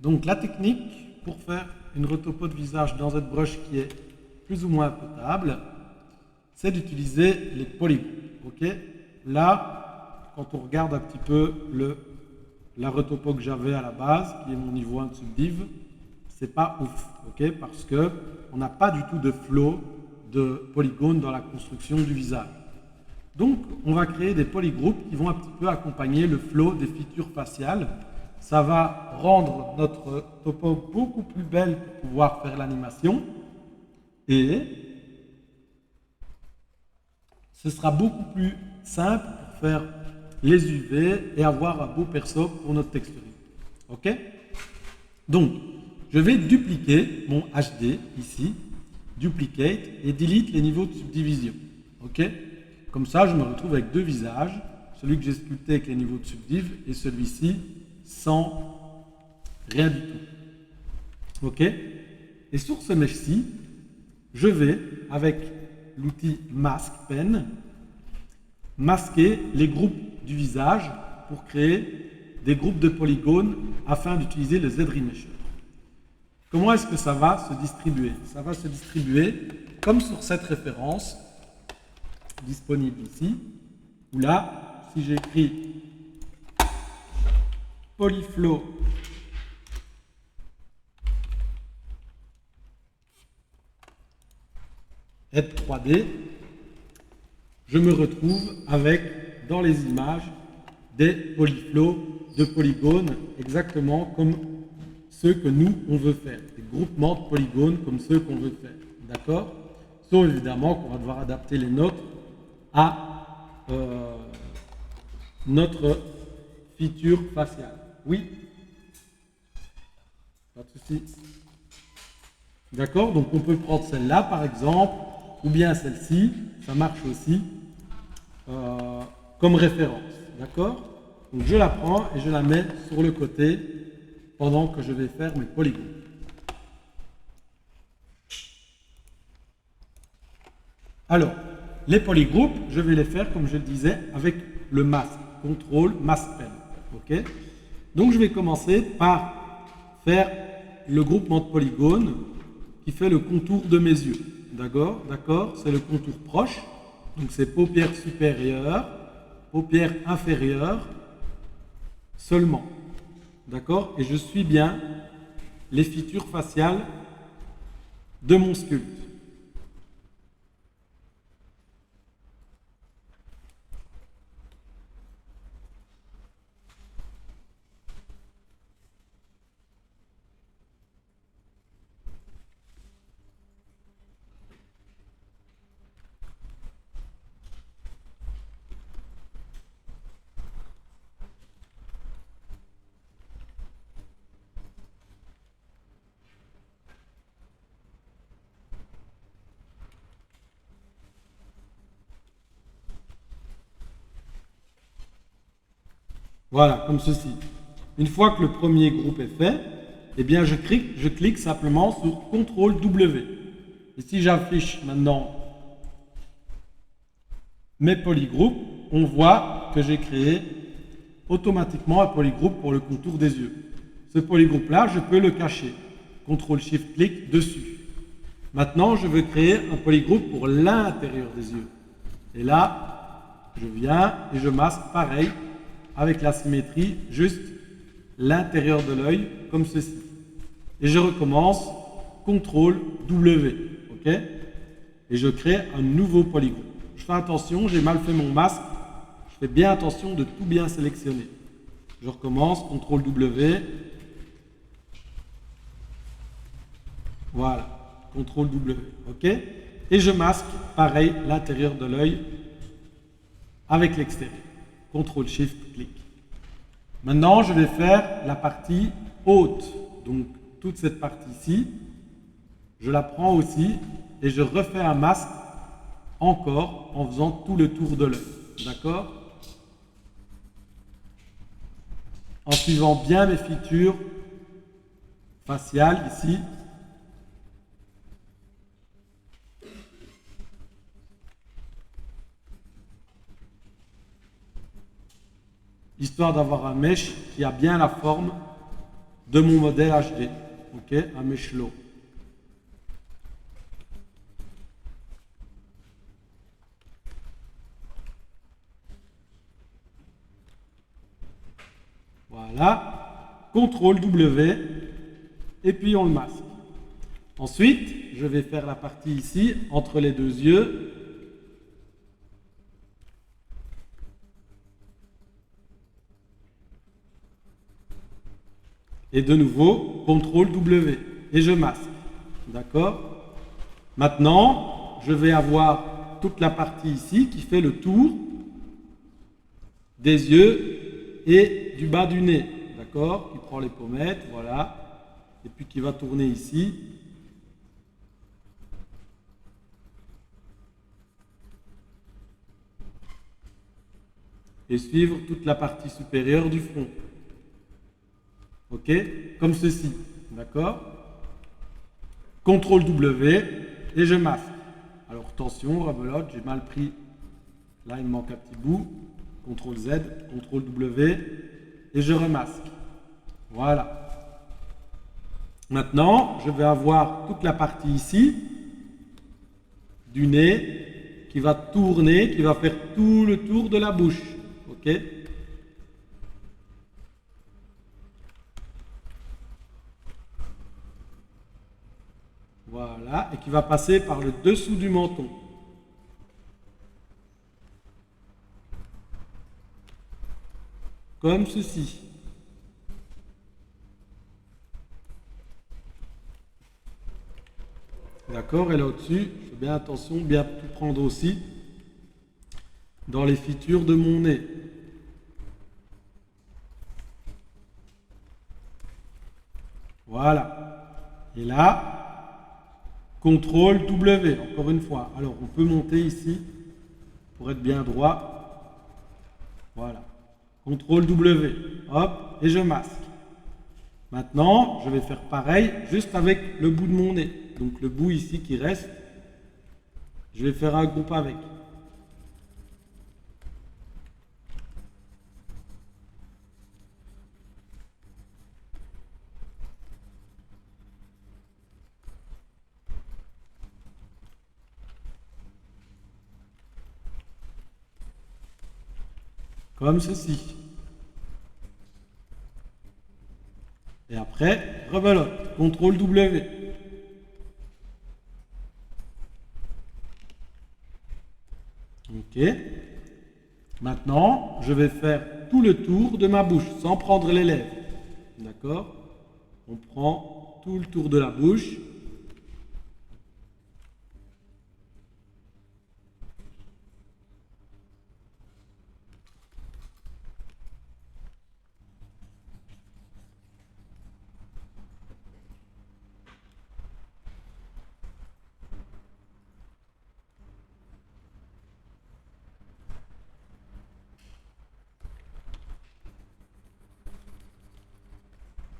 Donc la technique pour faire une retopo de visage dans ZBrush qui est plus ou moins potable, c'est d'utiliser les polygones. Okay, là, quand on regarde un petit peu la retopo que j'avais à la base, qui est mon niveau 1 de subdiv, c'est pas ouf, okay, parce que on n'a pas du tout de flow de polygones dans la construction du visage. Donc, on va créer des polygroupes qui vont un petit peu accompagner le flow des features faciales. Ça va rendre notre topo beaucoup plus belle pour pouvoir faire l'animation. Et ce sera beaucoup plus simple pour faire les UV et avoir un beau perso pour notre texturing. OK? Donc, je vais dupliquer mon HD ici, duplicate, et delete les niveaux de subdivision. OK? Comme ça, je me retrouve avec deux visages, celui que j'ai sculpté avec les niveaux de subdiv et celui-ci sans rien du tout. OK? Et sur ce mesh-ci, je vais, avec l'outil Mask Pen, masquer les groupes du visage pour créer des groupes de polygones afin d'utiliser le Z-Remesher. Comment est-ce que ça va se distribuer? Ça va se distribuer comme sur cette référence disponible ici, où là, si j'écris Polyflow Head 3D, je me retrouve avec, dans les images, des polyflows de polygones exactement comme ceux que nous, on veut faire. Des groupements de polygones comme ceux qu'on veut faire. D'accord? Sauf évidemment qu'on va devoir adapter les nôtres à notre feature faciale. Oui? Pas de souci. D'accord? Donc on peut prendre celle-là par exemple, ou bien celle-ci, ça marche aussi, comme référence. D'accord? Donc je la prends et je la mets sur le côté pendant que je vais faire mes polygones. Alors, les polygroupes, je vais les faire, comme je le disais, avec le masque, contrôle, mask pen. OK? Donc je vais commencer par faire le groupement de polygones qui fait le contour de mes yeux. D'accord? D'accord? C'est le contour proche. Donc c'est paupière supérieure, paupière inférieure seulement. D'accord? Et je suis bien les features faciales de mon sculpte. Voilà, comme ceci. Une fois que le premier groupe est fait, eh bien je clique simplement sur CTRL W. Et si j'affiche maintenant mes polygroupes, on voit que j'ai créé automatiquement un polygroupe pour le contour des yeux. Ce polygroupe-là, je peux le cacher. CTRL-SHIFT-clic dessus. Maintenant, je veux créer un polygroupe pour l'intérieur des yeux. Et là, je viens et je masque pareil, avec la symétrie, juste l'intérieur de l'œil, comme ceci. Et je recommence, CTRL W, ok? Et je crée un nouveau polygroupe. Je fais attention, j'ai mal fait mon masque, je fais bien attention de tout bien sélectionner. Je recommence, CTRL W, voilà, CTRL W, ok? Et je masque, pareil, l'intérieur de l'œil avec l'extérieur. CTRL SHIFT clic. Maintenant, je vais faire la partie haute. Donc, toute cette partie-ci, je la prends aussi et je refais un masque encore en faisant tout le tour de l'œil. D'accord? En suivant bien mes features faciales ici. Histoire d'avoir un mesh qui a bien la forme de mon modèle HD. Ok, un Meshlo. Voilà. CTRL W et puis on le masque. Ensuite, je vais faire la partie ici entre les deux yeux. Et de nouveau, CTRL W et je masque. D'accord? Maintenant, je vais avoir toute la partie ici qui fait le tour des yeux et du bas du nez. D'accord? Qui prend les pommettes, voilà. Et puis qui va tourner ici. Et suivre toute la partie supérieure du front. Ok? Comme ceci. D'accord? CTRL W et je masque. Alors attention, rebelote, j'ai mal pris. Là, il me manque un petit bout. CTRL Z, CTRL W et je remasque. Voilà. Maintenant, je vais avoir toute la partie ici du nez qui va tourner, qui va faire tout le tour de la bouche. Ok? Voilà, et qui va passer par le dessous du menton. Comme ceci. D'accord? Et là au-dessus, je fais bien attention, bien tout prendre aussi dans les features de mon nez. Voilà. Et là, CTRL W, encore une fois. Alors, on peut monter ici pour être bien droit. Voilà. CTRL W. Hop, et je masque. Maintenant, je vais faire pareil juste avec le bout de mon nez. Donc, le bout ici qui reste, je vais faire un groupe avec. Comme ceci. Et après, rebelote. CTRL W. Ok. Maintenant, je vais faire tout le tour de ma bouche sans prendre les lèvres. D'accord? On prend tout le tour de la bouche.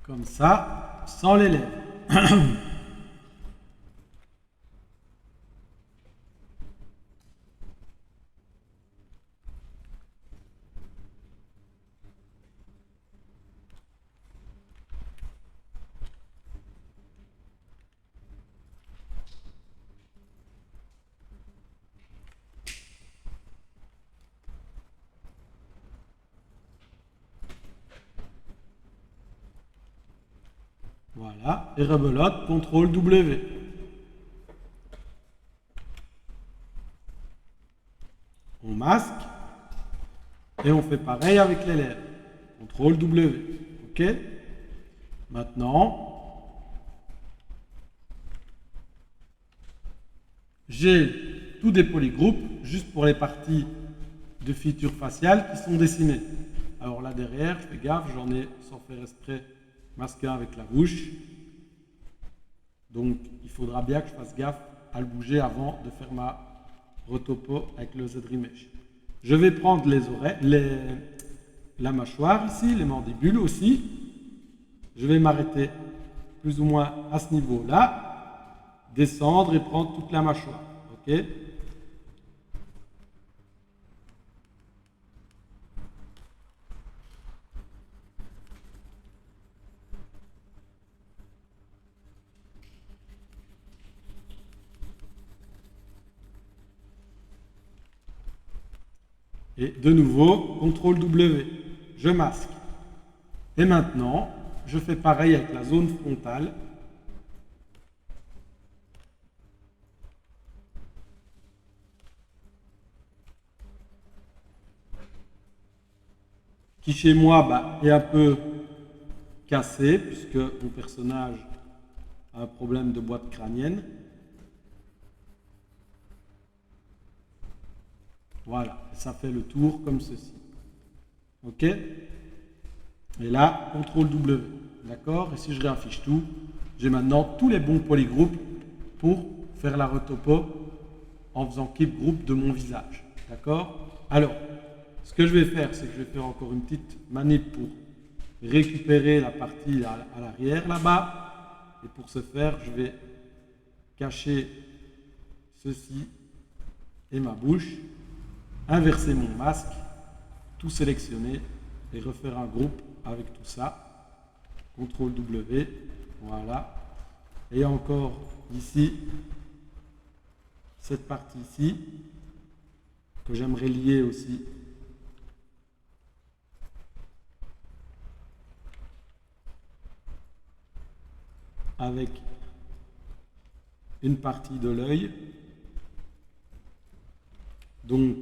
Comme ça, sans les lèvres. Voilà, et rebelote, CTRL W. On masque et on fait pareil avec les lèvres. CTRL W. Ok? Maintenant, j'ai tous des polygroupes juste pour les parties de features faciales qui sont dessinées. Alors là derrière, je fais gaffe, j'en ai sans faire exprès masqué un avec la bouche. Donc il faudra bien que je fasse gaffe à le bouger avant de faire ma retopo avec le Z-Remesh. Je vais prendre les oreilles, la mâchoire ici, les mandibules aussi. Je vais m'arrêter plus ou moins à ce niveau-là, descendre et prendre toute la mâchoire. Ok? Et de nouveau, CTRL W, je masque. Et maintenant, je fais pareil avec la zone frontale. Qui chez moi est un peu cassé, puisque mon personnage a un problème de boîte crânienne. Voilà, et ça fait le tour comme ceci. OK? Et là, CTRL W. D'accord? Et si je réaffiche tout, j'ai maintenant tous les bons polygroupes pour faire la retopo en faisant keep group de mon visage. D'accord? Alors, ce que je vais faire, c'est que je vais faire encore une petite manip pour récupérer la partie à l'arrière là-bas. Et pour ce faire, je vais cacher ceci et ma bouche, inverser mon masque, tout sélectionner et refaire un groupe avec tout ça. CTRL W, voilà. Et encore ici, cette partie ici, que j'aimerais lier aussi avec une partie de l'œil. Donc,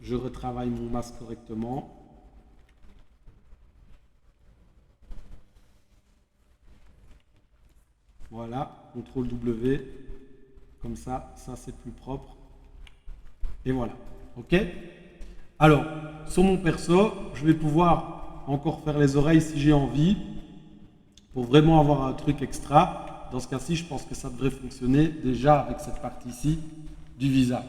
je retravaille mon masque correctement. Voilà, CTRL W, comme ça c'est plus propre. Et voilà, ok? Alors, sur mon perso, je vais pouvoir encore faire les oreilles si j'ai envie, pour vraiment avoir un truc extra. Dans ce cas-ci, je pense que ça devrait fonctionner déjà avec cette partie-ci du visage.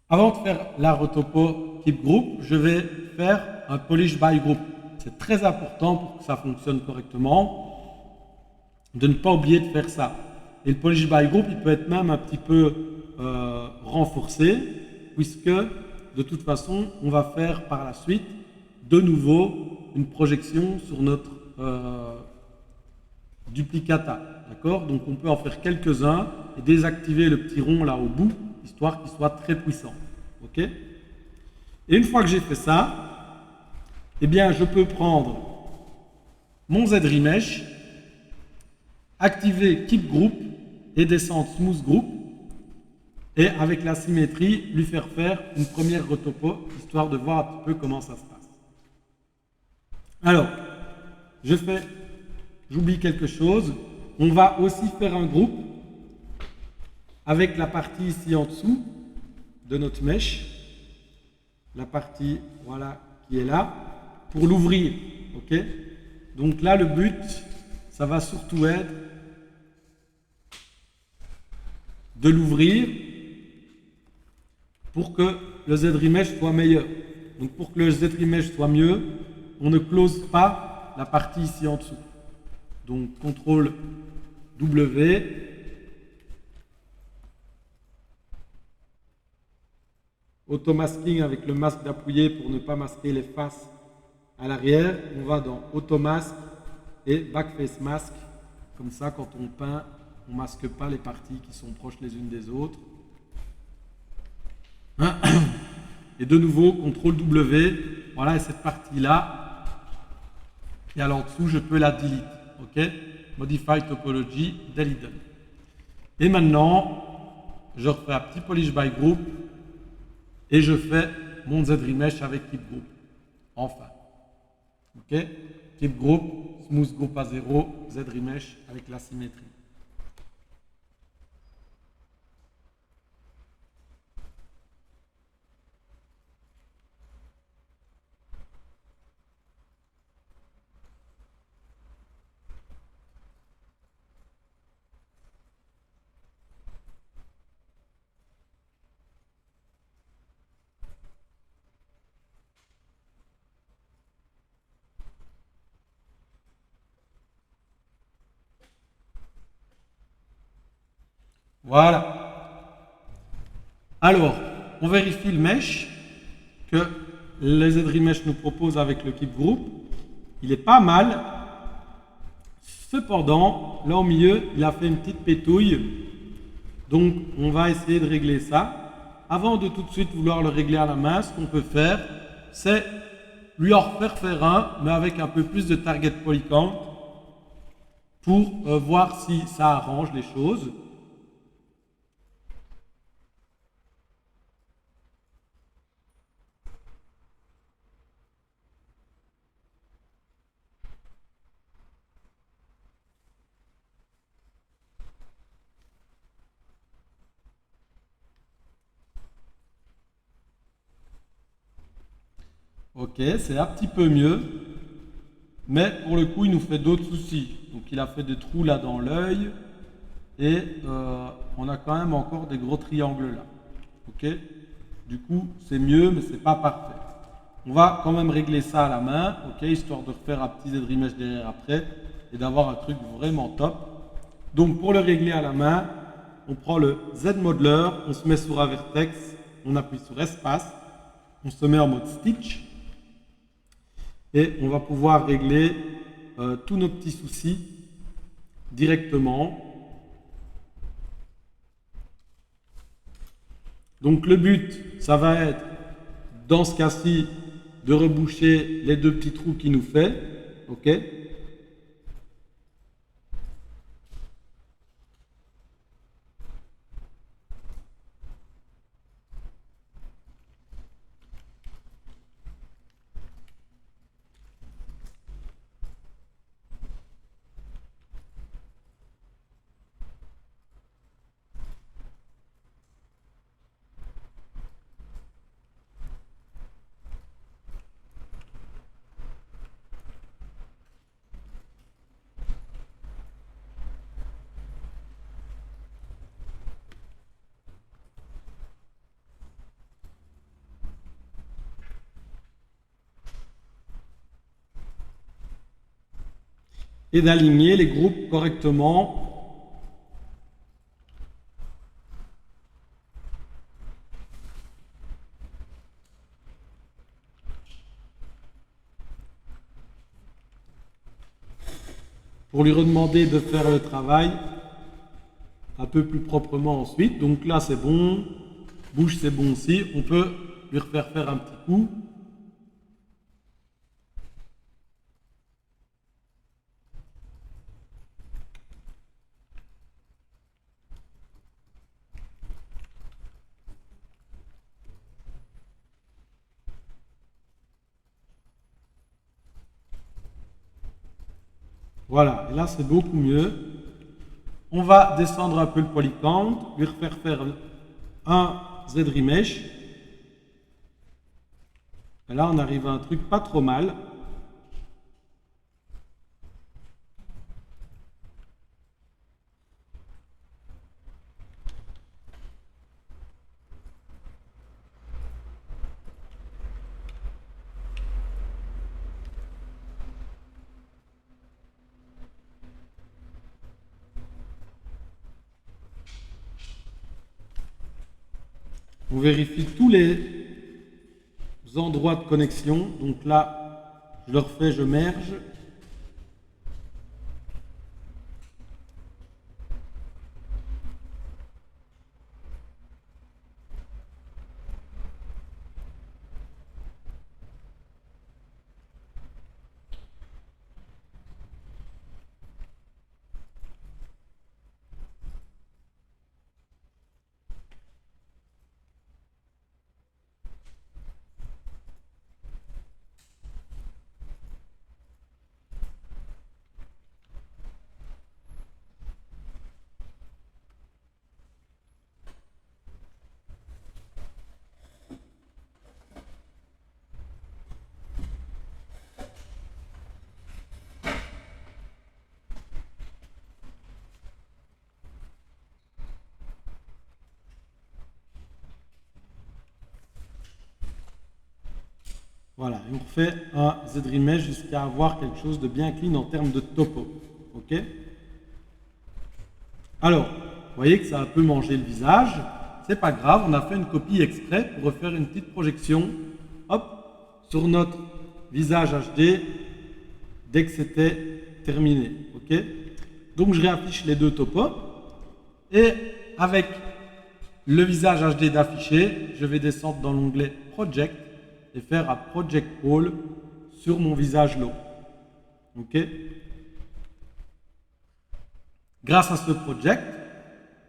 Avant de faire la retopo keep group, je vais faire un polish by group. C'est très important pour que ça fonctionne correctement, de ne pas oublier de faire ça. Et le polish by group, il peut être même un petit peu renforcé, puisque de toute façon, on va faire par la suite de nouveau une projection sur notre duplicata. D'accord? Donc on peut en faire quelques-uns et désactiver le petit rond là au bout, histoire qu'il soit très puissant. Ok? Et une fois que j'ai fait ça, eh bien je peux prendre mon Z-Remesh, activer Keep Group et descendre Smooth Group, et avec la symétrie, lui faire une première retopo, histoire de voir un petit peu comment ça se passe. Alors, j'oublie quelque chose, on va aussi faire un groupe avec la partie ici en dessous de notre mèche, la partie voilà qui est là, pour l'ouvrir. Ok? Donc là, le but, ça va surtout être de l'ouvrir pour que le Z-Remesh soit meilleur. Donc pour que le Z-Remesh soit mieux, on ne close pas la partie ici en dessous. Donc CTRL W, Auto-masking avec le masque d'appuyé pour ne pas masquer les faces à l'arrière. On va dans Auto-mask et Backface Mask. Comme ça, quand on peint, on ne masque pas les parties qui sont proches les unes des autres. Et de nouveau, CTRL W. Voilà, et cette partie-là, et alors en dessous, je peux la delete. OK? Modify Topology, Delete. Et maintenant, je refais un petit Polish by Group et je fais mon Z-Remesh avec Keep Group. Enfin. OK? Keep Group, Smooth Group à 0, Z-Remesh avec la symétrie. Voilà. Alors, on vérifie le mesh que le Z-Remesh nous propose avec le Keep Group. Il est pas mal. Cependant, là au milieu, il a fait une petite pétouille. Donc, on va essayer de régler ça. avant de tout de suite vouloir le régler à la main, ce qu'on peut faire, c'est lui en refaire faire un, mais avec un peu plus de target polycount pour voir si ça arrange les choses. Ok, c'est un petit peu mieux, mais pour le coup, il nous fait d'autres soucis. Donc, il a fait des trous là dans l'œil et on a quand même encore des gros triangles là. Ok, du coup, c'est mieux, mais c'est pas parfait. On va quand même régler ça à la main, ok, histoire de refaire un petit Z-Remesh derrière après et d'avoir un truc vraiment top. Donc, pour le régler à la main, on prend le Z-Modeler, on se met sur un vertex, on appuie sur espace, on se met en mode stitch. Et on va pouvoir régler tous nos petits soucis directement. Donc le but, ça va être, dans ce cas-ci, de reboucher les deux petits trous qu'il nous fait. Ok ? Et d'aligner les groupes correctement. Pour lui redemander de faire le travail un peu plus proprement ensuite. Donc là, c'est bon. Bouche, c'est bon aussi. On peut lui refaire faire un petit coup. Voilà, et là c'est beaucoup mieux. On va descendre un peu le polycount, lui refaire faire un Z-Remesh. Et là on arrive à un truc pas trop mal. On vérifie tous les endroits de connexion. Donc là, je le refais, je merge. Voilà, et on refait un Z-Remesh jusqu'à avoir quelque chose de bien clean en termes de topo. Ok? Alors, vous voyez que ça a un peu mangé le visage. C'est pas grave, on a fait une copie exprès pour refaire une petite projection, hop, sur notre visage HD dès que c'était terminé. Ok? Donc je réaffiche les deux topos et avec le visage HD est affiché, je vais descendre dans l'onglet Project et faire un Project All sur mon visage low. Ok. Grâce à ce project,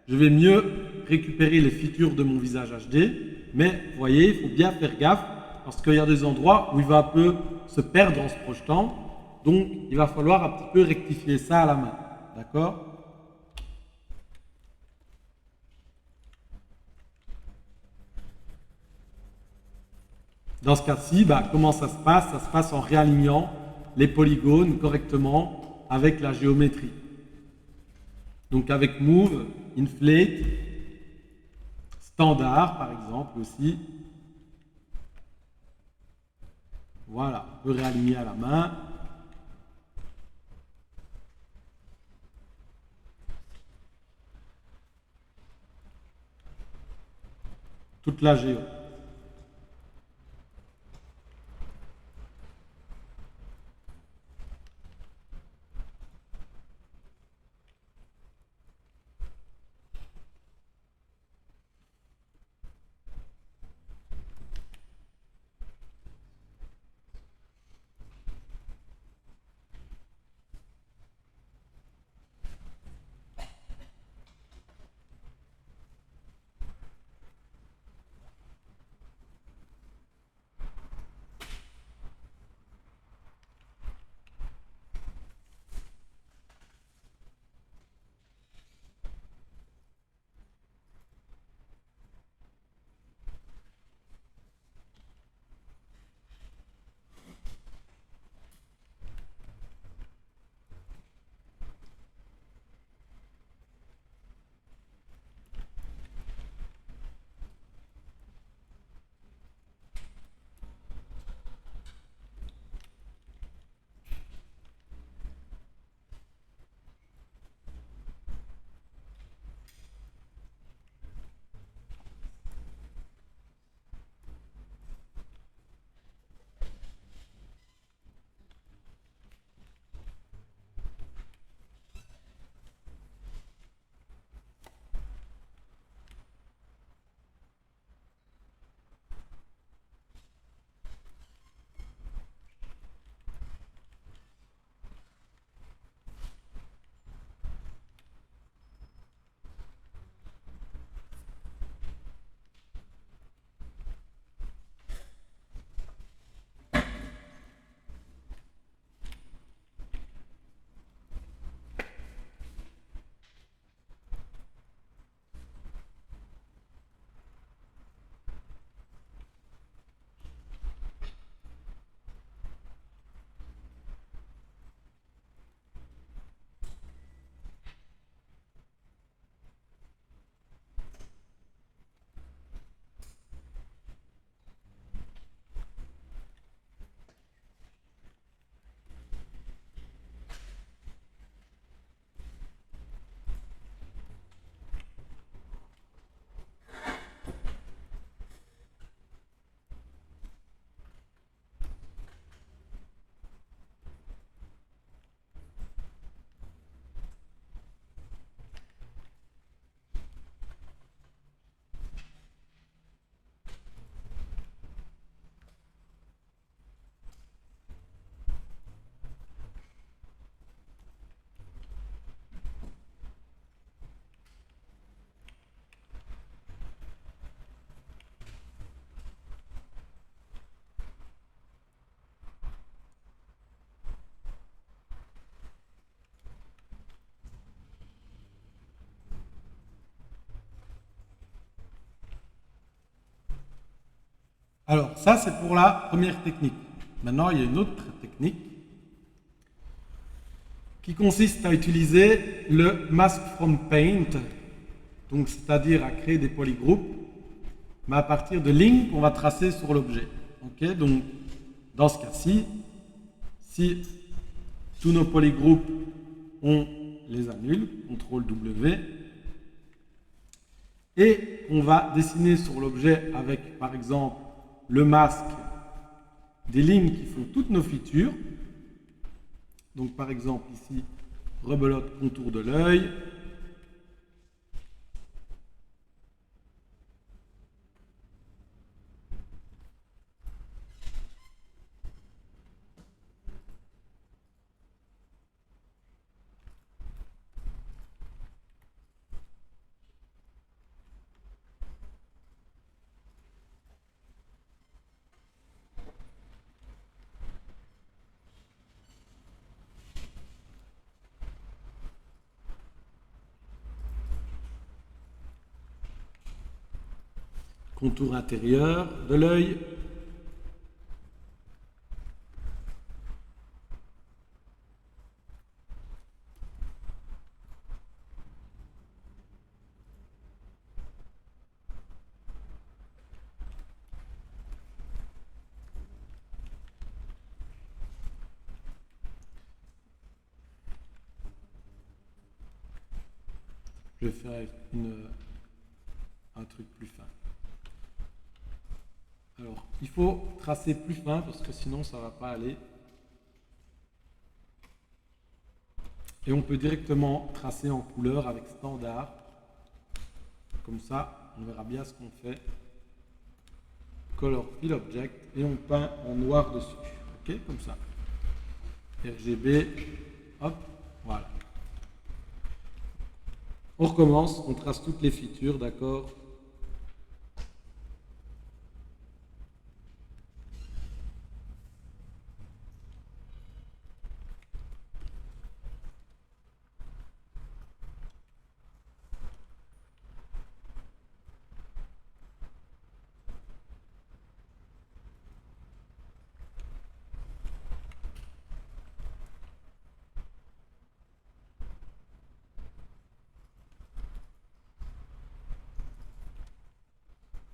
je vais mieux récupérer les features de mon visage HD, mais vous voyez, il faut bien faire gaffe parce qu'il y a des endroits où il va un peu se perdre en se projetant, donc il va falloir un petit peu rectifier ça à la main, d'accord? Dans ce cas-ci, comment ça se passe? Ça se passe en réalignant les polygones correctement avec la géométrie. Donc avec Move, Inflate, Standard par exemple aussi. Voilà, on peut réaligner à la main. Toute la géo. Alors, ça, c'est pour la première technique. Maintenant, il y a une autre technique qui consiste à utiliser le Mask from Paint, donc c'est-à-dire à créer des polygroupes, mais à partir de lignes qu'on va tracer sur l'objet. Ok, donc, dans ce cas-ci, si tous nos polygroupes, on les annule, CTRL W, et on va dessiner sur l'objet avec, par exemple, le masque des lignes qui font toutes nos features. Donc par exemple ici, rebelote contour de l'œil. contour intérieur de l'œil. Je vais faire un truc plus fin. Alors, il faut tracer plus fin parce que sinon ça ne va pas aller. Et on peut directement tracer en couleur avec standard. Comme ça, on verra bien ce qu'on fait. Color Fill Object et on peint en noir dessus. Ok, comme ça. RGB, hop, voilà. On recommence, on trace toutes les features, d'accord?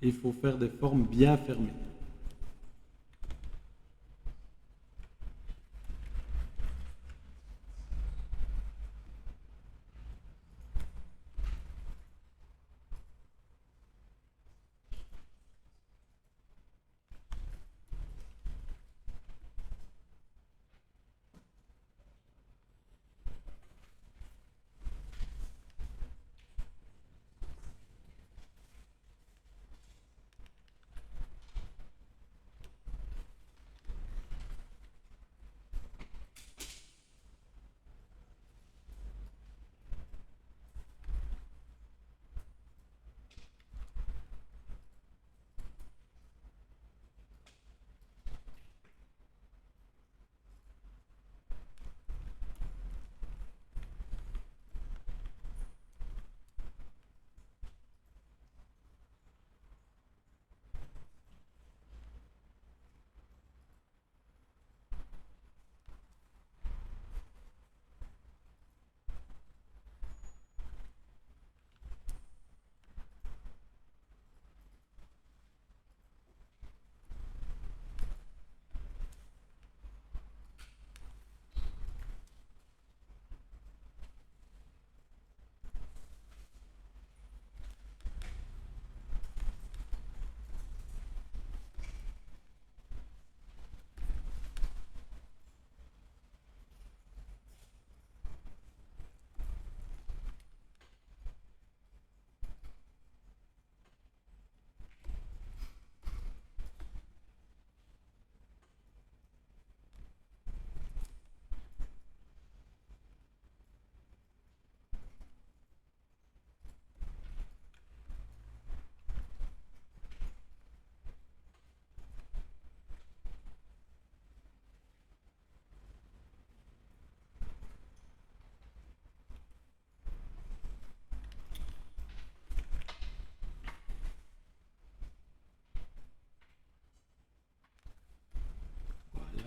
Il faut faire des formes bien fermées.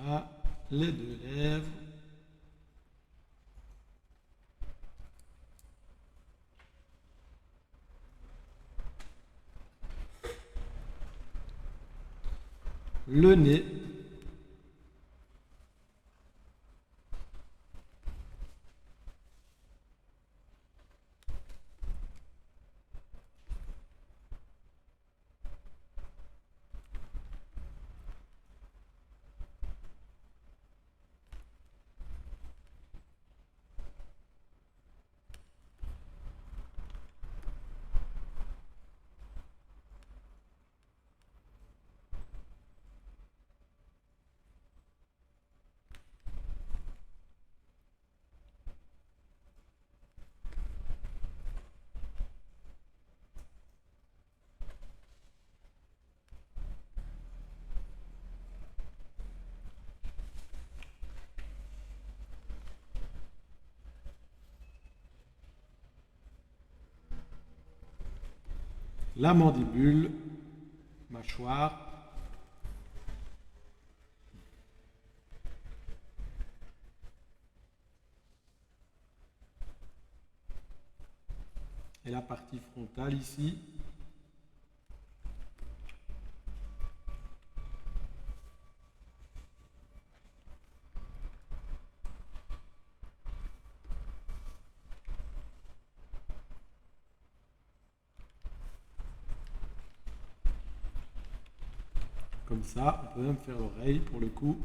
Voilà, les deux lèvres. Le nez. La mandibule. mâchoire. Et la partie frontale ici. Comme ça, on peut même faire l'oreille pour le coup.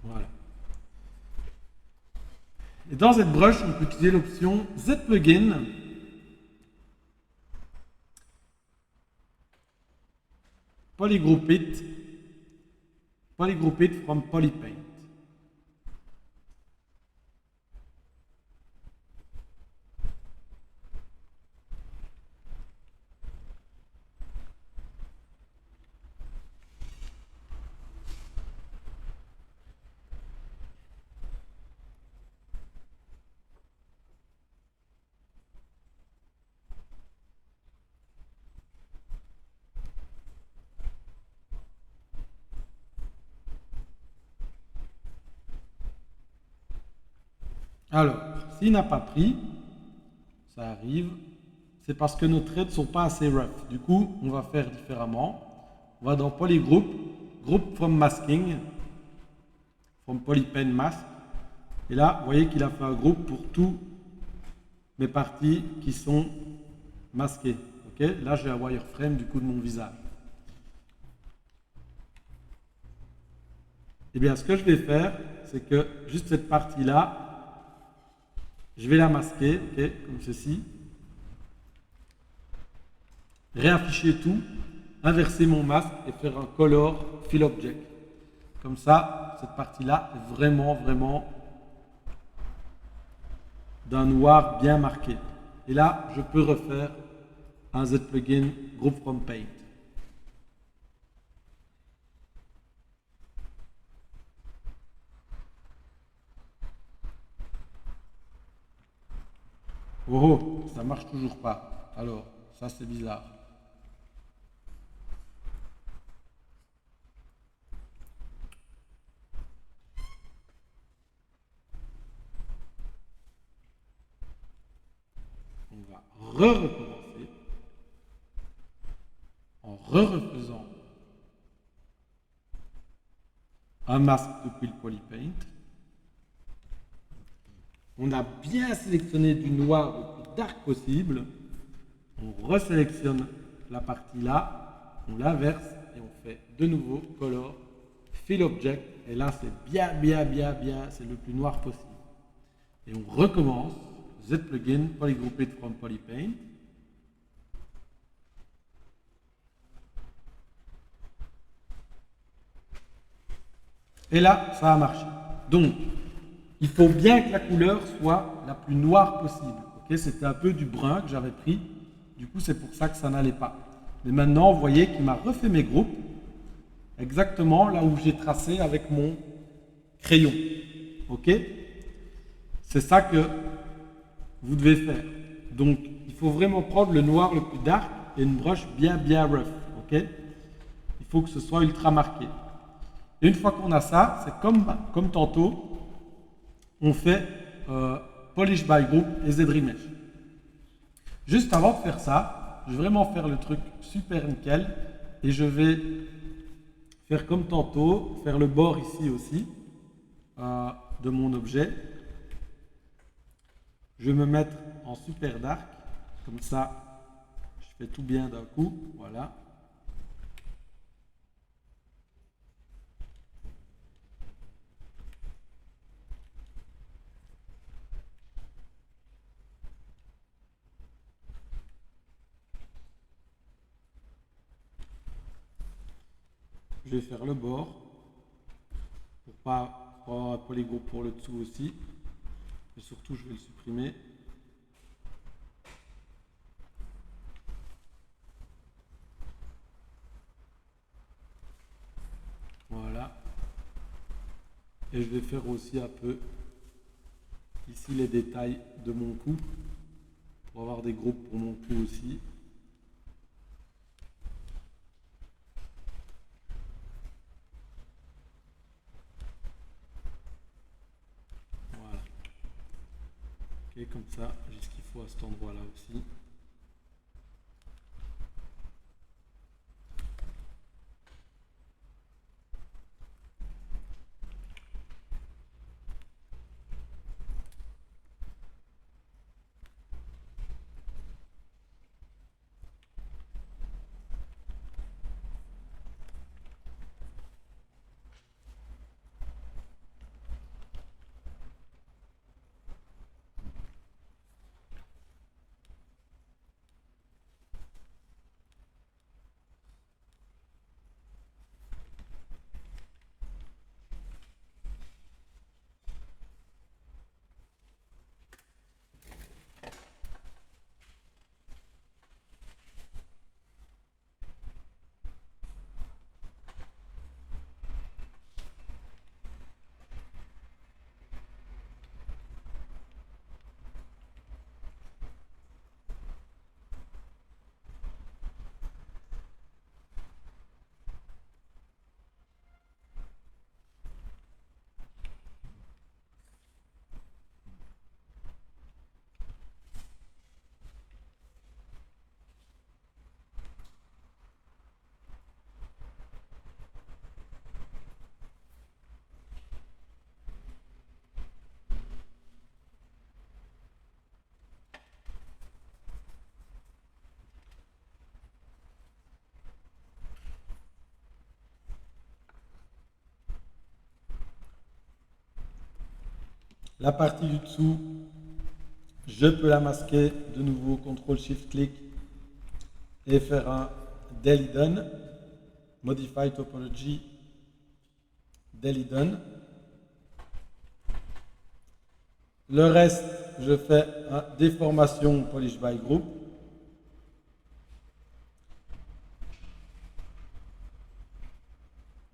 Voilà. Et dans ZBrush, on peut utiliser l'option Z-Plugin. Polygroup it from Polypaint. Alors, s'il n'a pas pris, ça arrive, c'est parce que nos traits ne sont pas assez rough. Du coup, on va faire différemment. On va dans Polygroup, Group from Masking, from Polypaint Mask. Et là, vous voyez qu'il a fait un groupe pour tous mes parties qui sont masquées. Okay, là, j'ai un wireframe du coup de mon visage. Eh bien, ce que je vais faire, c'est que juste cette partie-là, je vais la masquer, okay, comme ceci. Réafficher tout, inverser mon masque et faire un color fill object. Comme ça, cette partie-là est vraiment d'un noir bien marqué. Et là, je peux refaire un Z-Plugin Group from Paint. Oh, ça marche toujours pas. Alors, ça c'est bizarre. On va recommencer en refaisant un masque depuis le Polypaint. On a bien sélectionné du noir le plus dark possible. On resélectionne la partie là, on l'inverse et on fait de nouveau color fill object. Et là, c'est bien, c'est le plus noir possible. Et on recommence. Z-Plugin, Polygroup it from Polypaint. Et là, ça a marché. Donc, il faut bien que la couleur soit la plus noire possible. Okay, c'était un peu du brun que j'avais pris. Du coup, c'est pour ça que ça n'allait pas. Mais maintenant, vous voyez qu'il m'a refait mes groupes exactement là où j'ai tracé avec mon crayon. Ok? C'est ça que vous devez faire. Donc, il faut vraiment prendre le noir le plus dark et une brush bien rough. Ok? Il faut que ce soit ultra marqué. Et une fois qu'on a ça, c'est comme tantôt, on fait Polish by Group et ZRemesh. Juste avant de faire ça, je vais vraiment faire le truc super nickel et je vais faire comme tantôt, faire le bord ici aussi de mon objet. Je vais me mettre en super dark, comme ça je fais tout bien d'un coup, voilà. Je vais faire le bord pour pas avoir un polygon pour le dessous aussi. Et surtout, je vais le supprimer. Voilà. Et je vais faire aussi un peu ici les détails de mon cou pour avoir des groupes pour mon cou aussi. Voilà. Ok, comme ça, j'ai ce qu'il faut à cet endroit-là aussi. La partie du dessous, je peux la masquer de nouveau, CTRL-SHIFT-clic et faire un Delete Done, Modify Topology, Delete Done. Le reste, je fais un déformation Polish by Group.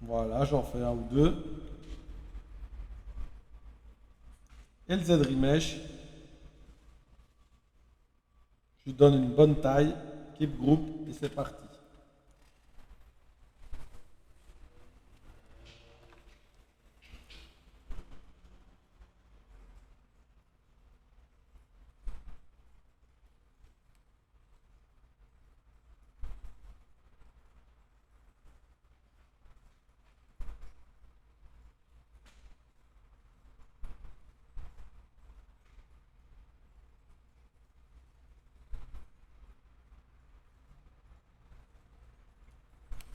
Voilà, j'en fais un ou deux. Et le ZRemesh, je lui donne une bonne taille, Keep Group et c'est parti.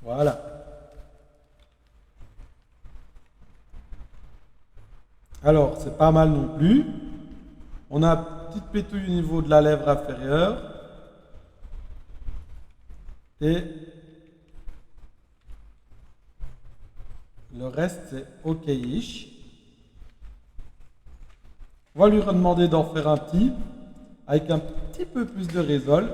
Voilà. Alors, c'est pas mal non plus. On a une petite pétouille au niveau de la lèvre inférieure. Et le reste, c'est OK-ish. On va lui redemander d'en faire un petit, avec un petit peu plus de résol.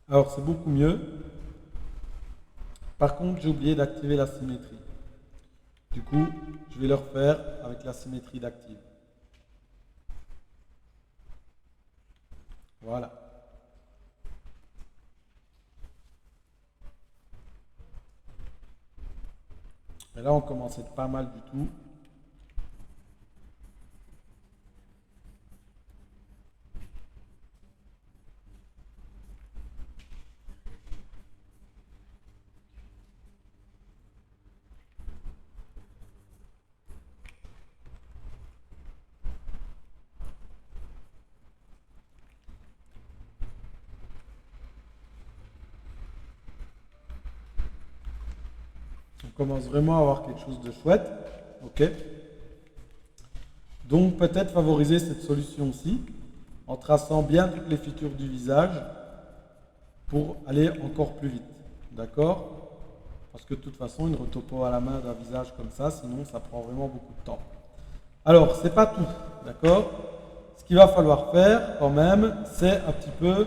Alors c'est beaucoup mieux. Par contre, j'ai oublié d'activer la symétrie. Du coup, je vais le refaire avec la symétrie d'active. Voilà. Et là, on commence à être pas mal du tout. On commence vraiment à avoir quelque chose de chouette. OK. Donc peut-être favoriser cette solution-ci en traçant bien toutes les features du visage pour aller encore plus vite. D'accord? Parce que de toute façon, une retopo à la main d'un visage comme ça, sinon ça prend vraiment beaucoup de temps. Alors, c'est pas tout, d'accord? Ce qu'il va falloir faire quand même, c'est un petit peu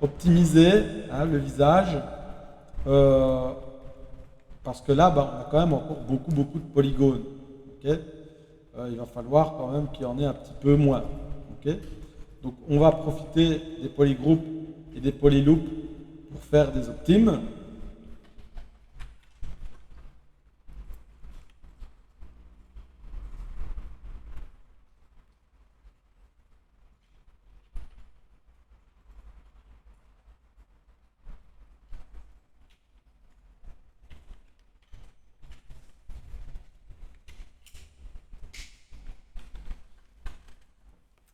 optimiser le visage. euh, Parce que là, bah, on a quand même encore beaucoup de polygones. Ok. Il va falloir quand même qu'il y en ait un petit peu moins. Ok. Donc on va profiter des polygroupes et des polyloops pour faire des optimes.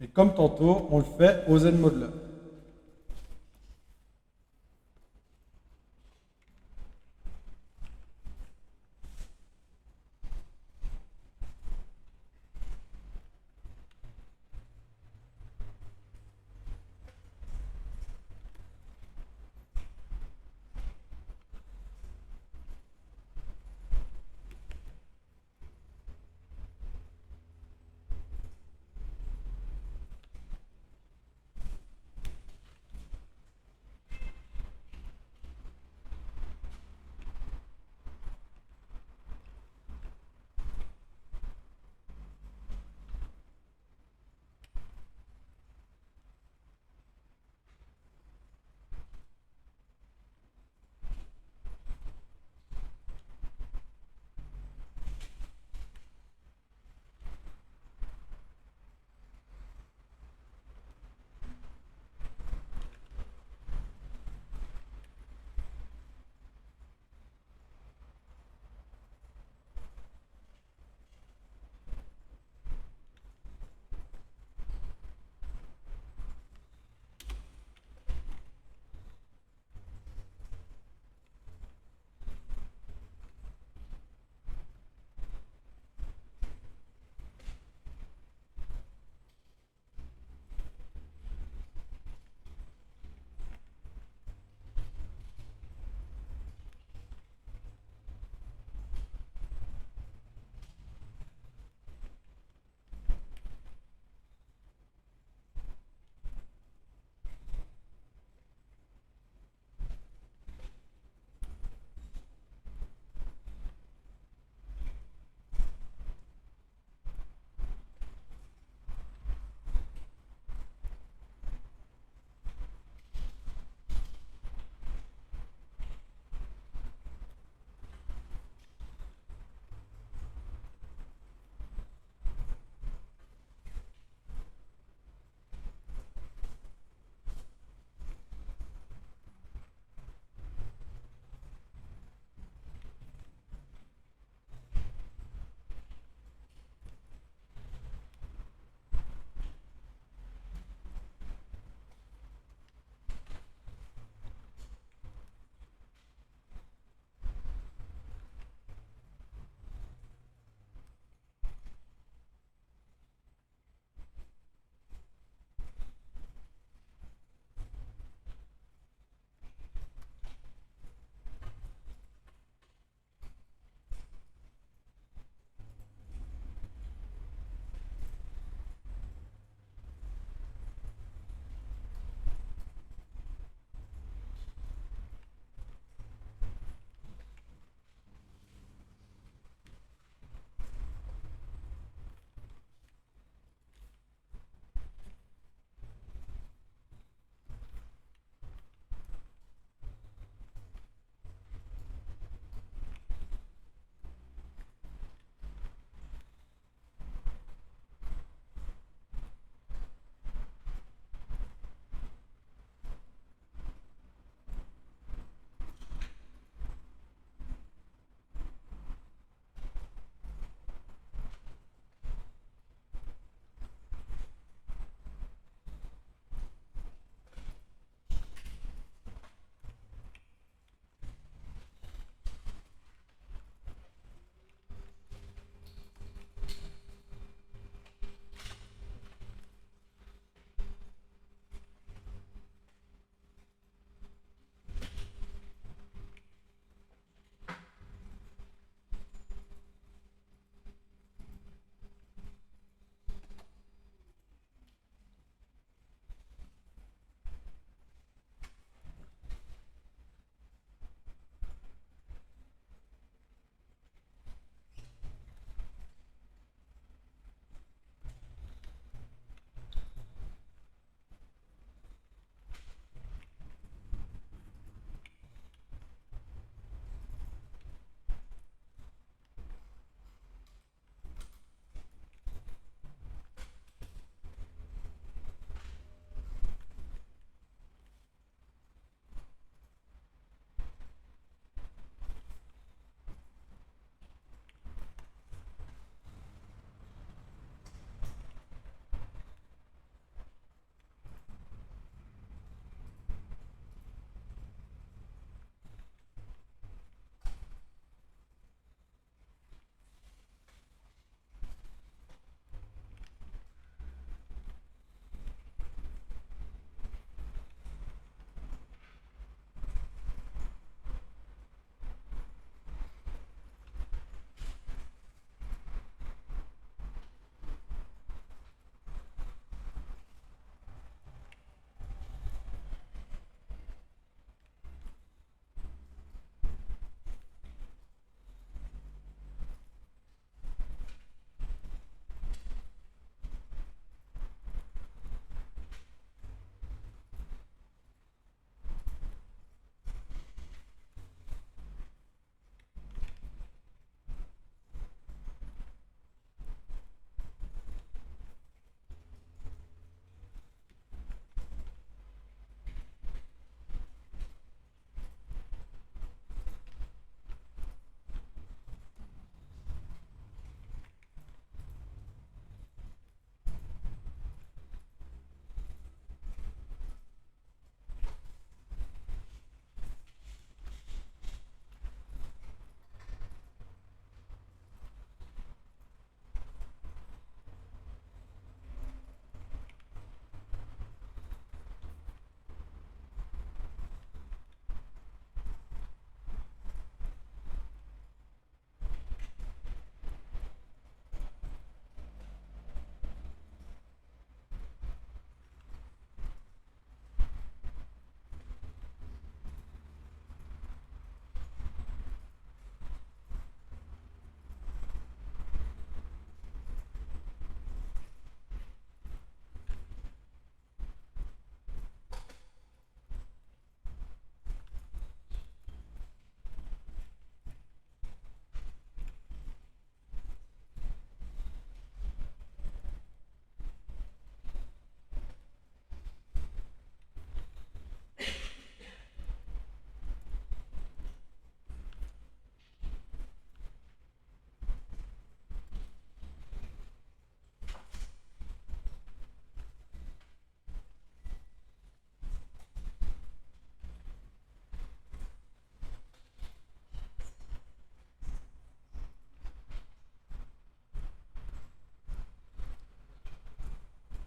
Et comme tantôt, on le fait au ZenModeler.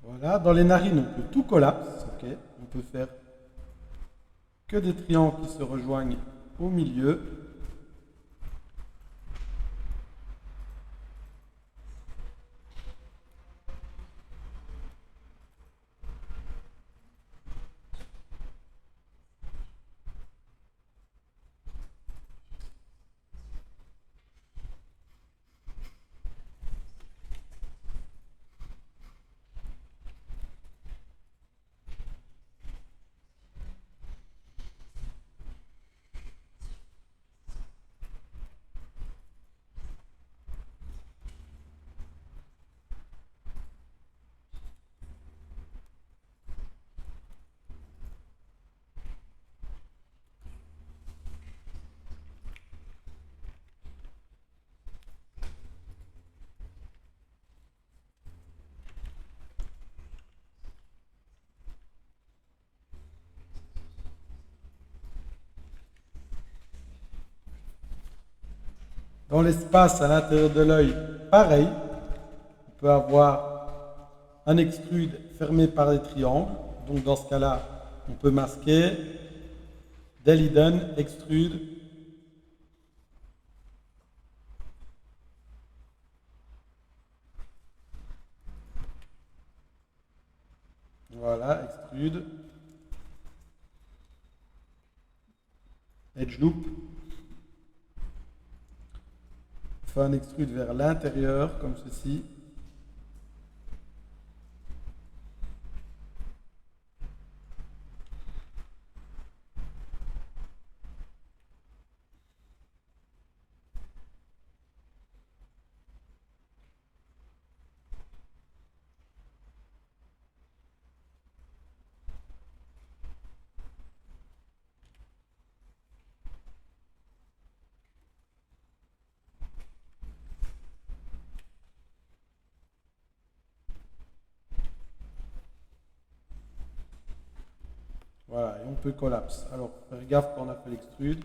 Voilà, dans les narines, on peut tout collapse, ok. On peut faire que des triangles qui se rejoignent au milieu. Dans l'espace à l'intérieur de l'œil, pareil. On peut avoir un extrude fermé par des triangles. Donc dans ce cas-là, on peut masquer del hidden, extrude. Voilà, extrude. Edge loop. On fait un extrude vers l'intérieur, comme ceci. Voilà, et on peut collapse. Alors, faire gaffe quand on a fait l'extrude.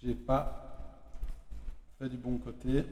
J'ai pas fait du bon côté.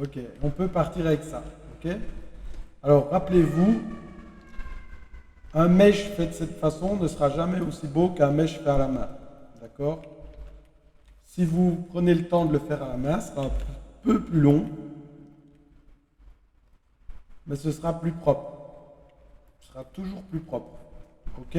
Ok, on peut partir avec ça. Ok. Alors, rappelez-vous, un mèche fait de cette façon ne sera jamais aussi beau qu'un mèche fait à la main. D'accord? Si vous prenez le temps de le faire à la main, ce sera un peu plus long, mais ce sera plus propre. Ce sera toujours plus propre. Ok?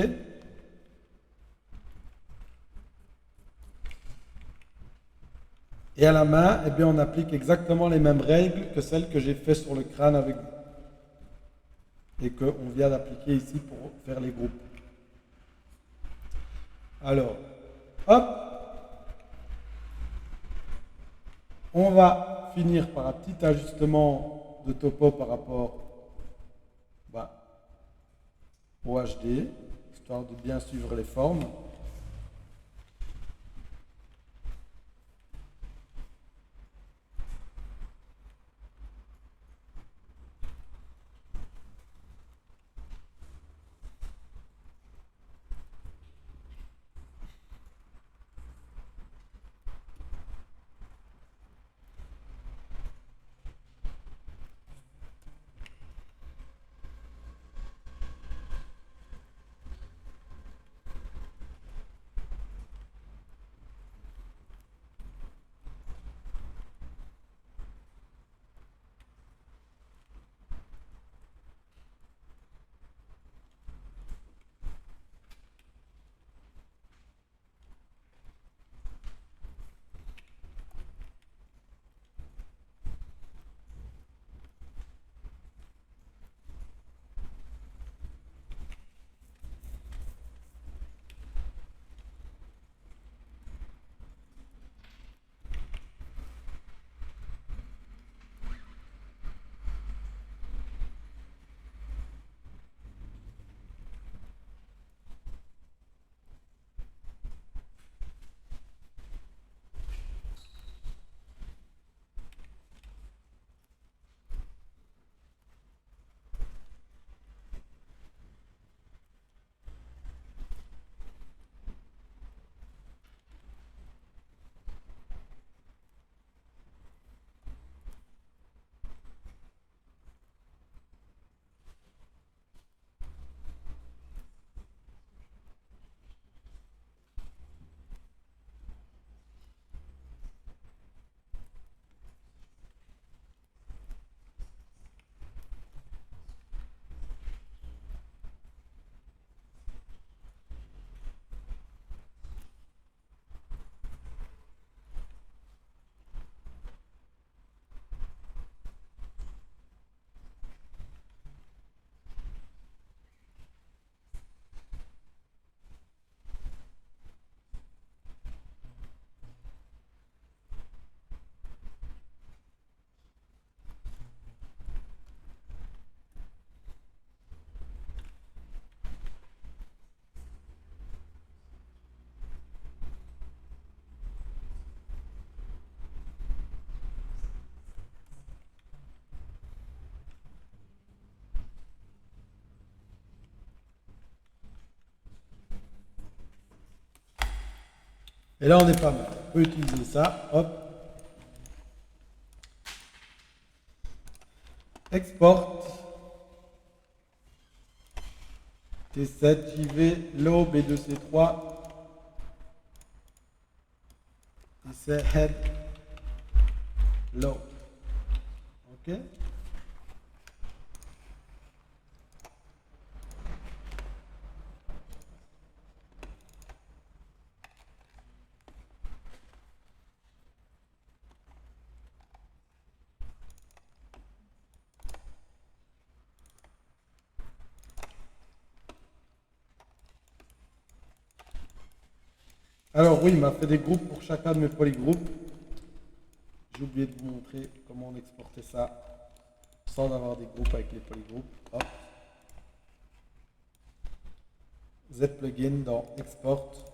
Et à la main, eh bien, on applique exactement les mêmes règles que celles que j'ai fait sur le crâne avec vous et qu'on vient d'appliquer ici pour faire les groupes. Alors, hop, on va finir par un petit ajustement de topo par rapport bah, au HD, histoire de bien suivre les formes. Et là, on est pas mal. On peut utiliser ça. Hop. Export. T7, JV, low, B2C3. Et c'est head, low. Ok. Alors oui, il m'a fait des groupes pour chacun de mes polygroupes. J'ai oublié de vous montrer comment on exportait ça sans avoir des groupes avec les polygroupes. Hop. Z-plugin dans Export.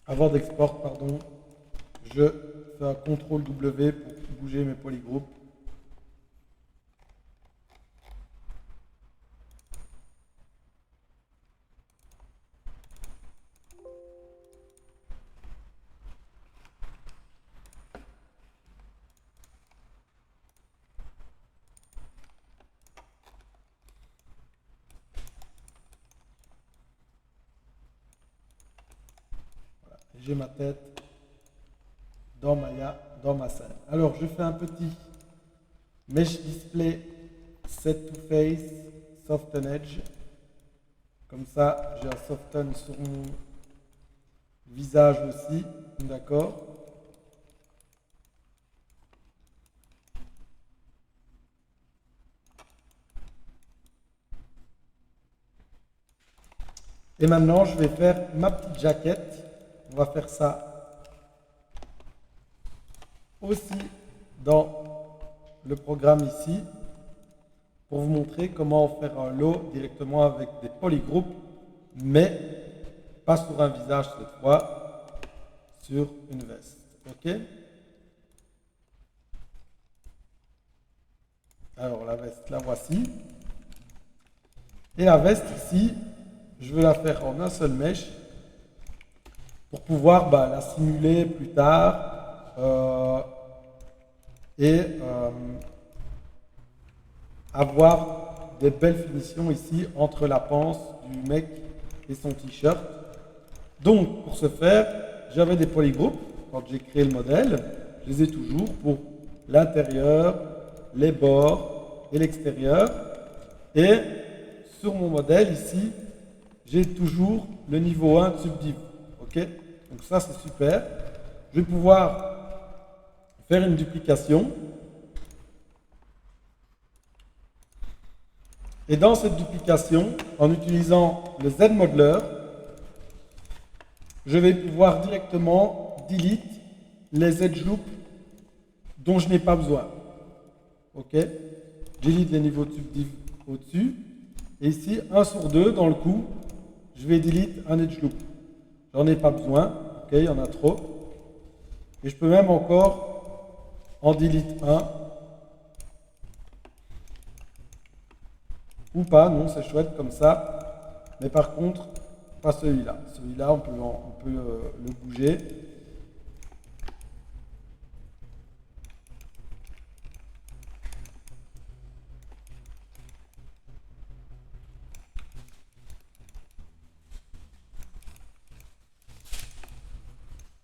Avant d'export, pardon, je fais un CTRL W pour bouger mes polygroupes. J'ai ma tête dans ma scène. Alors, je fais un petit Mesh Display Set to Face Soften Edge. Comme ça, j'ai un soften sur mon visage aussi. D'accord? Et maintenant, je vais faire ma petite jaquette. On va faire ça aussi dans le programme ici pour vous montrer comment faire un lot directement avec des polygroupes, mais pas sur un visage cette fois, sur une veste. Ok? Alors la veste, la voici. Et la veste ici, je veux la faire en un seul mesh pour pouvoir la simuler plus tard et avoir des belles finitions ici entre la panse du mec et son t-shirt. Donc pour ce faire, j'avais des polygroupes quand j'ai créé le modèle, je les ai toujours pour l'intérieur, les bords et l'extérieur. Et sur mon modèle ici, j'ai toujours le niveau 1 de subdiv. Ok? Donc ça c'est super. Je vais pouvoir faire une duplication. Et dans cette duplication, en utilisant le Z-Modeler, je vais pouvoir directement delete les edge loops dont je n'ai pas besoin. Ok? Delete les niveaux de subdiv au-dessus. Et ici, 1 sur 2, dans le coup, je vais delete un edge loop. J'en ai pas besoin. Ok, il y en a trop. Et je peux même encore en delete un. Ou pas, non, c'est chouette comme ça. Mais par contre, pas celui-là. Celui-là, on peut le bouger.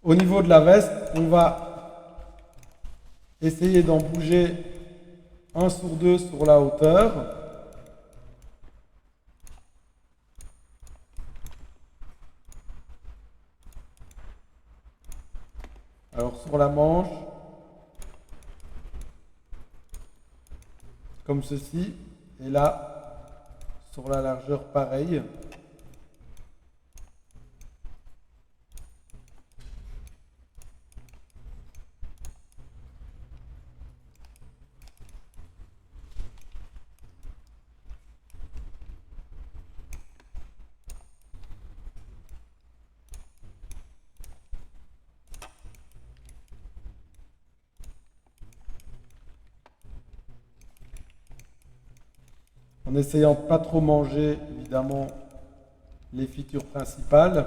Au niveau de la veste, on va essayer d'en bouger 1 sur 2 sur la hauteur. Alors sur la manche, comme ceci, et là, sur la largeur, pareil. En essayant de pas trop manger, évidemment, les features principales.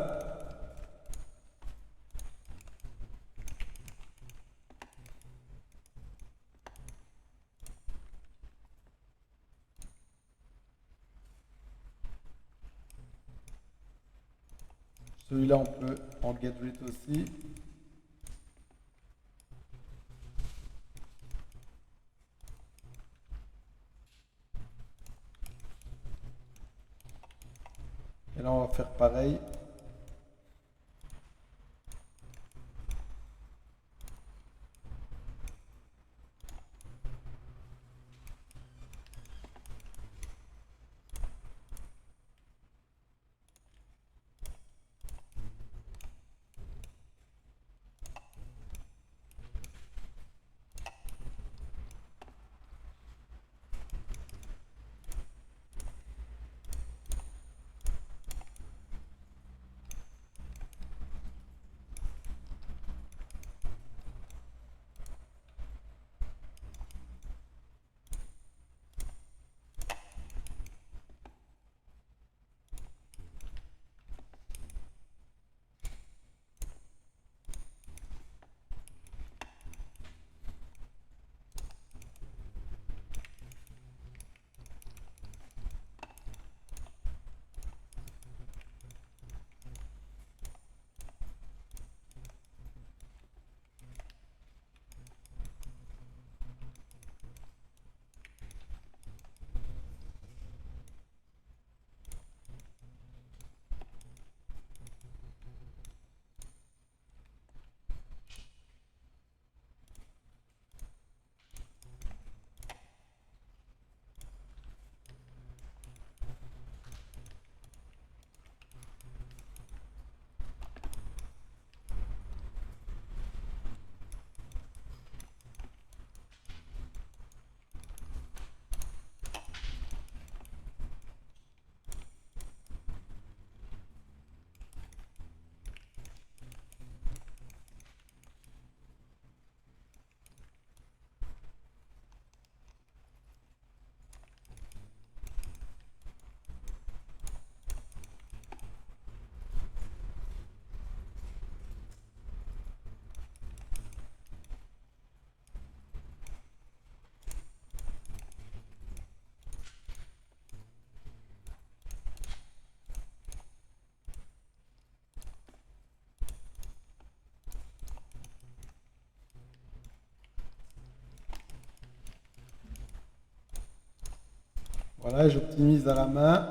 Celui-là, on peut en get rid aussi. Et là, on va faire pareil. Voilà, j'optimise à la main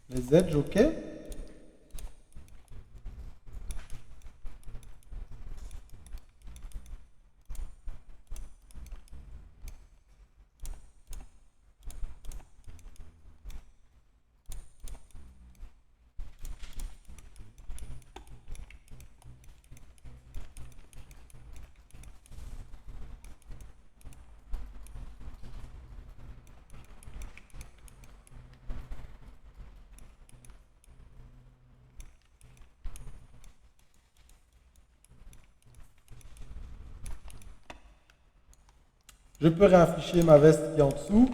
les edges, ok. Je peux réafficher ma veste qui est en dessous.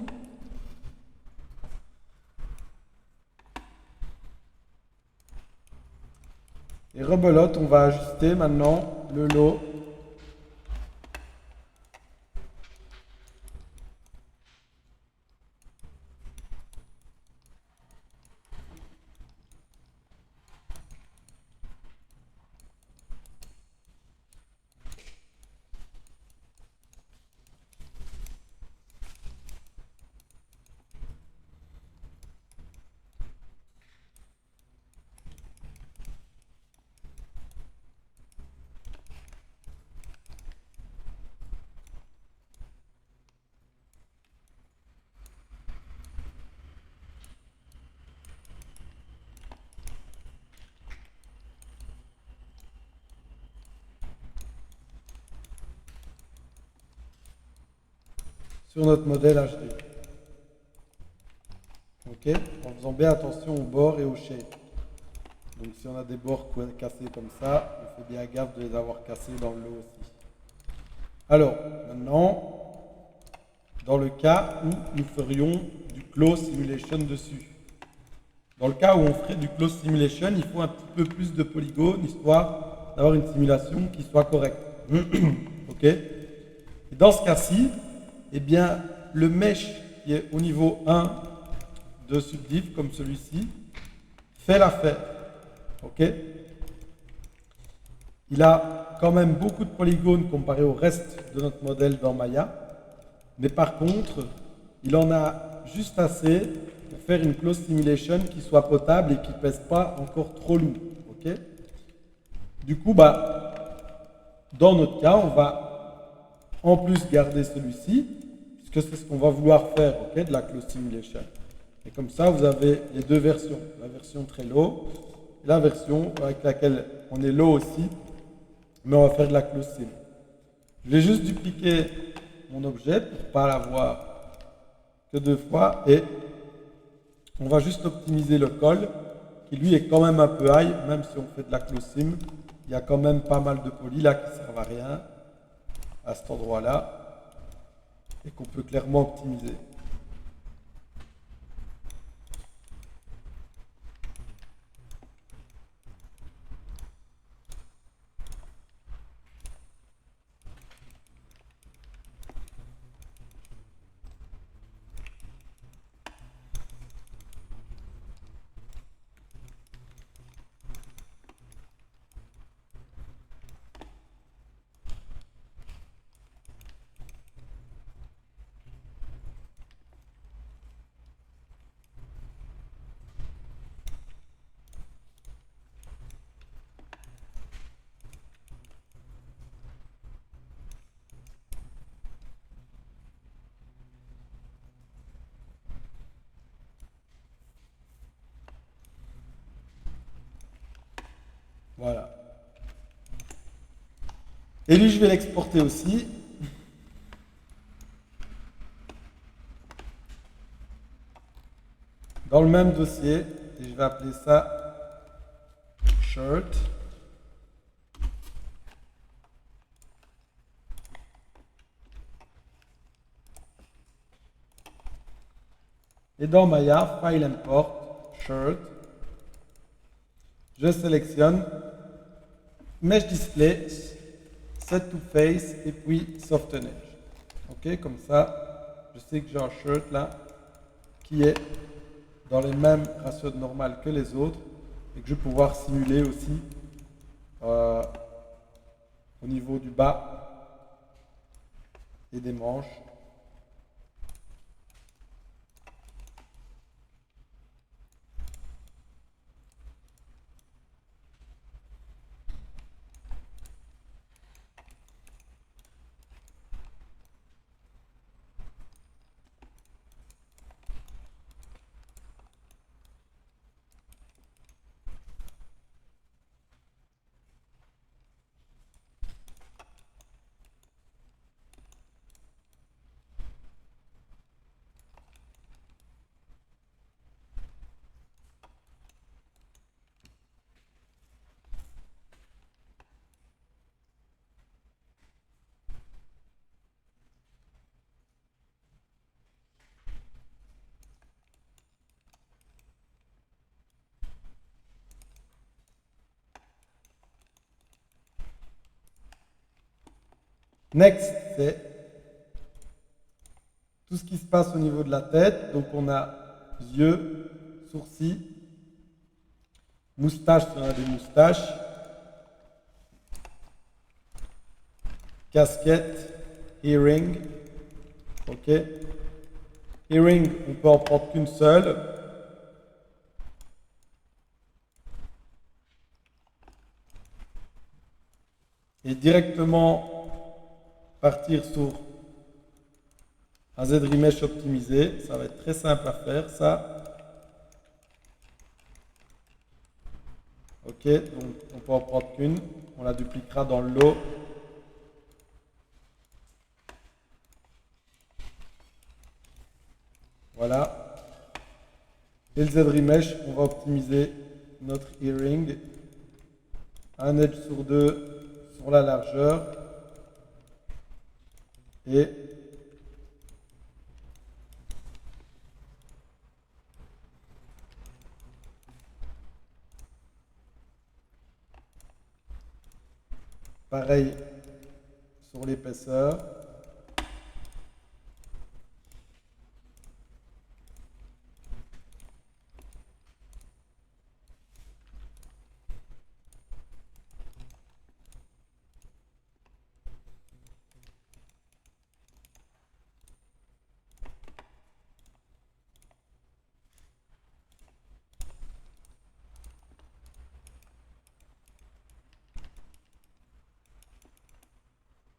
Et rebelote, on va ajuster maintenant le lot. Sur notre modèle HD. Ok, en faisant bien attention aux bords et aux shapes. Donc si on a des bords cassés comme ça, on fait bien gaffe de les avoir cassés dans le lot aussi. Alors, maintenant, dans le cas où nous ferions du close simulation dessus. Dans le cas où on ferait du close simulation, il faut un petit peu plus de polygones, histoire d'avoir une simulation qui soit correcte. Ok. Et dans ce cas-ci, eh bien, le mesh qui est au niveau 1 de subdiv, comme celui-ci, fait l'affaire. Ok. Il a quand même beaucoup de polygones comparé au reste de notre modèle dans Maya, mais par contre, il en a juste assez pour faire une close simulation qui soit potable et qui ne pèse pas encore trop lourd. Ok. Du coup, dans notre cas, on va en plus garder celui-ci, puisque c'est ce qu'on va vouloir faire, ok, de la close simulation. Et comme ça, vous avez les deux versions, la version très low, et la version avec laquelle on est low aussi, mais on va faire de la close sim. Je vais juste dupliquer mon objet pour ne pas l'avoir que deux fois, et on va juste optimiser le col, qui lui est quand même un peu high, même si on fait de la close sim. Il y a quand même pas mal de polys là qui ne servent à rien à cet endroit-là et qu'on peut clairement optimiser. Voilà. Et lui, je vais l'exporter aussi. Dans le même dossier, et je vais appeler ça shirt. Et dans Maya, File Import, Shirt, je sélectionne Mesh Display, Set to Face et puis Soften Edge. Ok, comme ça, je sais que j'ai un shirt là qui est dans les mêmes ratios de normal que les autres et que je vais pouvoir simuler aussi au niveau du bas et des manches. Next, c'est tout ce qui se passe au niveau de la tête. Donc on a yeux, sourcils, moustaches si on a des moustaches, casquette, earring. Ok. Earring, on peut en prendre qu'une seule. Et directement partir sur un Z-Remesh optimisé. Ça va être très simple à faire, ça. Ok, donc on peut en prendre qu'une. On la dupliquera dans le lot. Voilà. Et le Z-Remesh, on va optimiser notre earring. Un edge sur deux sur la largeur. Et pareil sur l'épaisseur.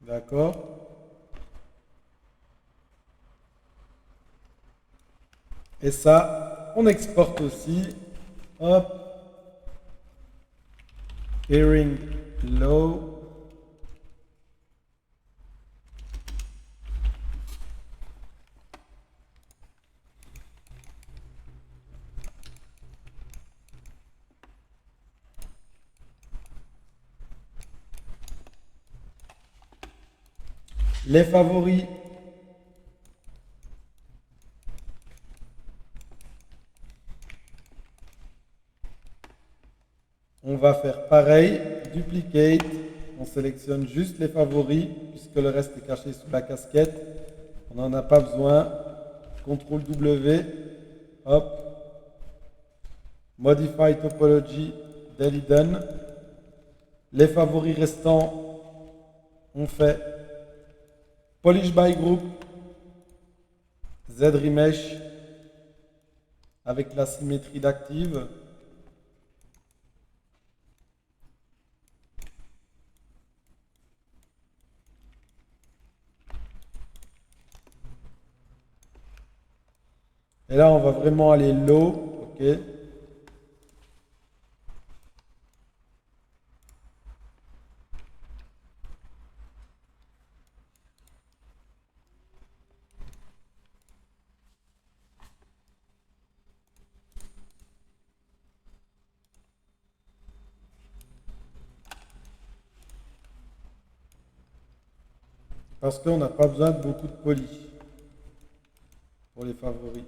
D'accord. Et ça, on exporte aussi. Hop. Earring low. Les favoris. On va faire pareil, duplicate, on sélectionne juste les favoris, puisque le reste est caché sous la casquette. On n'en a pas besoin. CTRL W, hop. Modify topology, delete done. Les favoris restants, on fait polish by group, Z-Remesh, avec la symétrie d'active. Et là, on va vraiment aller low, ok. Parce qu'on n'a pas besoin de beaucoup de poly pour les favoris.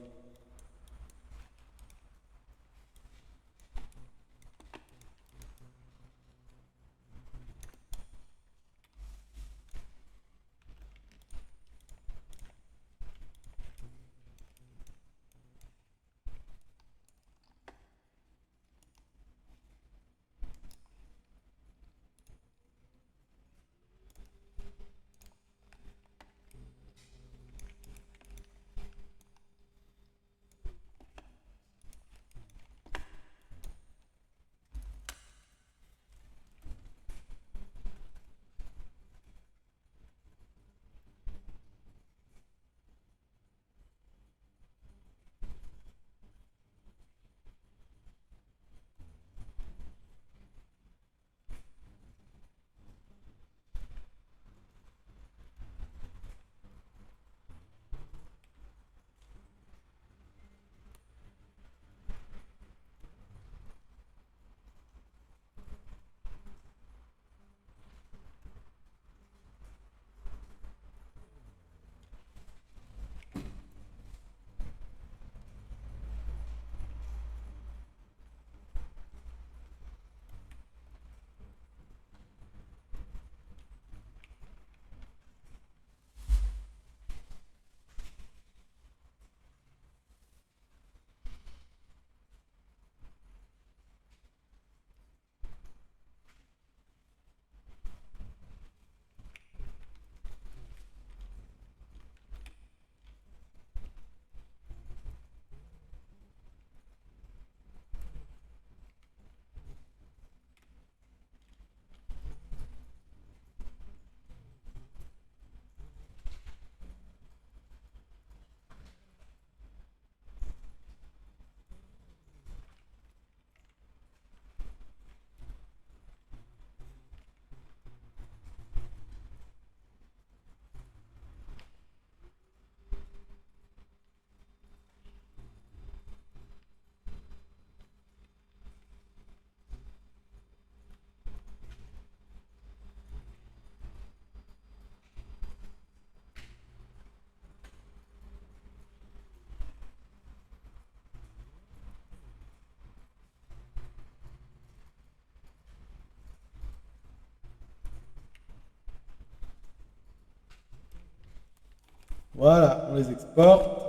Voilà, on les exporte.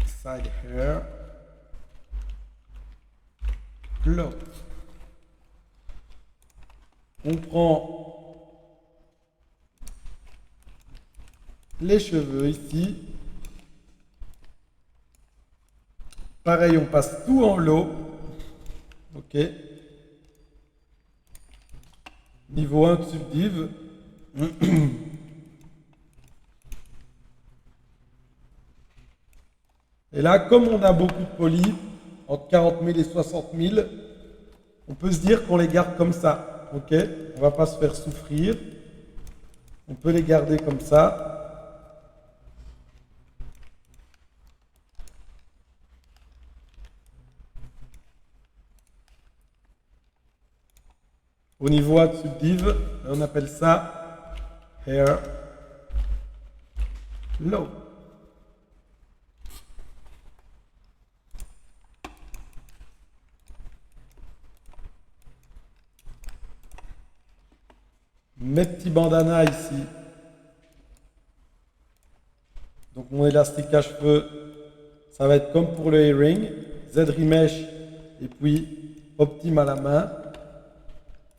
Side hair. Low. On prend les cheveux ici. Pareil, on passe tout en low. OK. Niveau 1 de subdiv. Et là, comme on a beaucoup de polis, entre 40 000 et 60 000, on peut se dire qu'on les garde comme ça. OK? On ne va pas se faire souffrir. On peut les garder comme ça. Au niveau A de subdiv, on appelle ça hair low. Mes petits bandanas ici. Donc mon élastique à cheveux, ça va être comme pour le earring, Z-Remesh et puis optime à la main,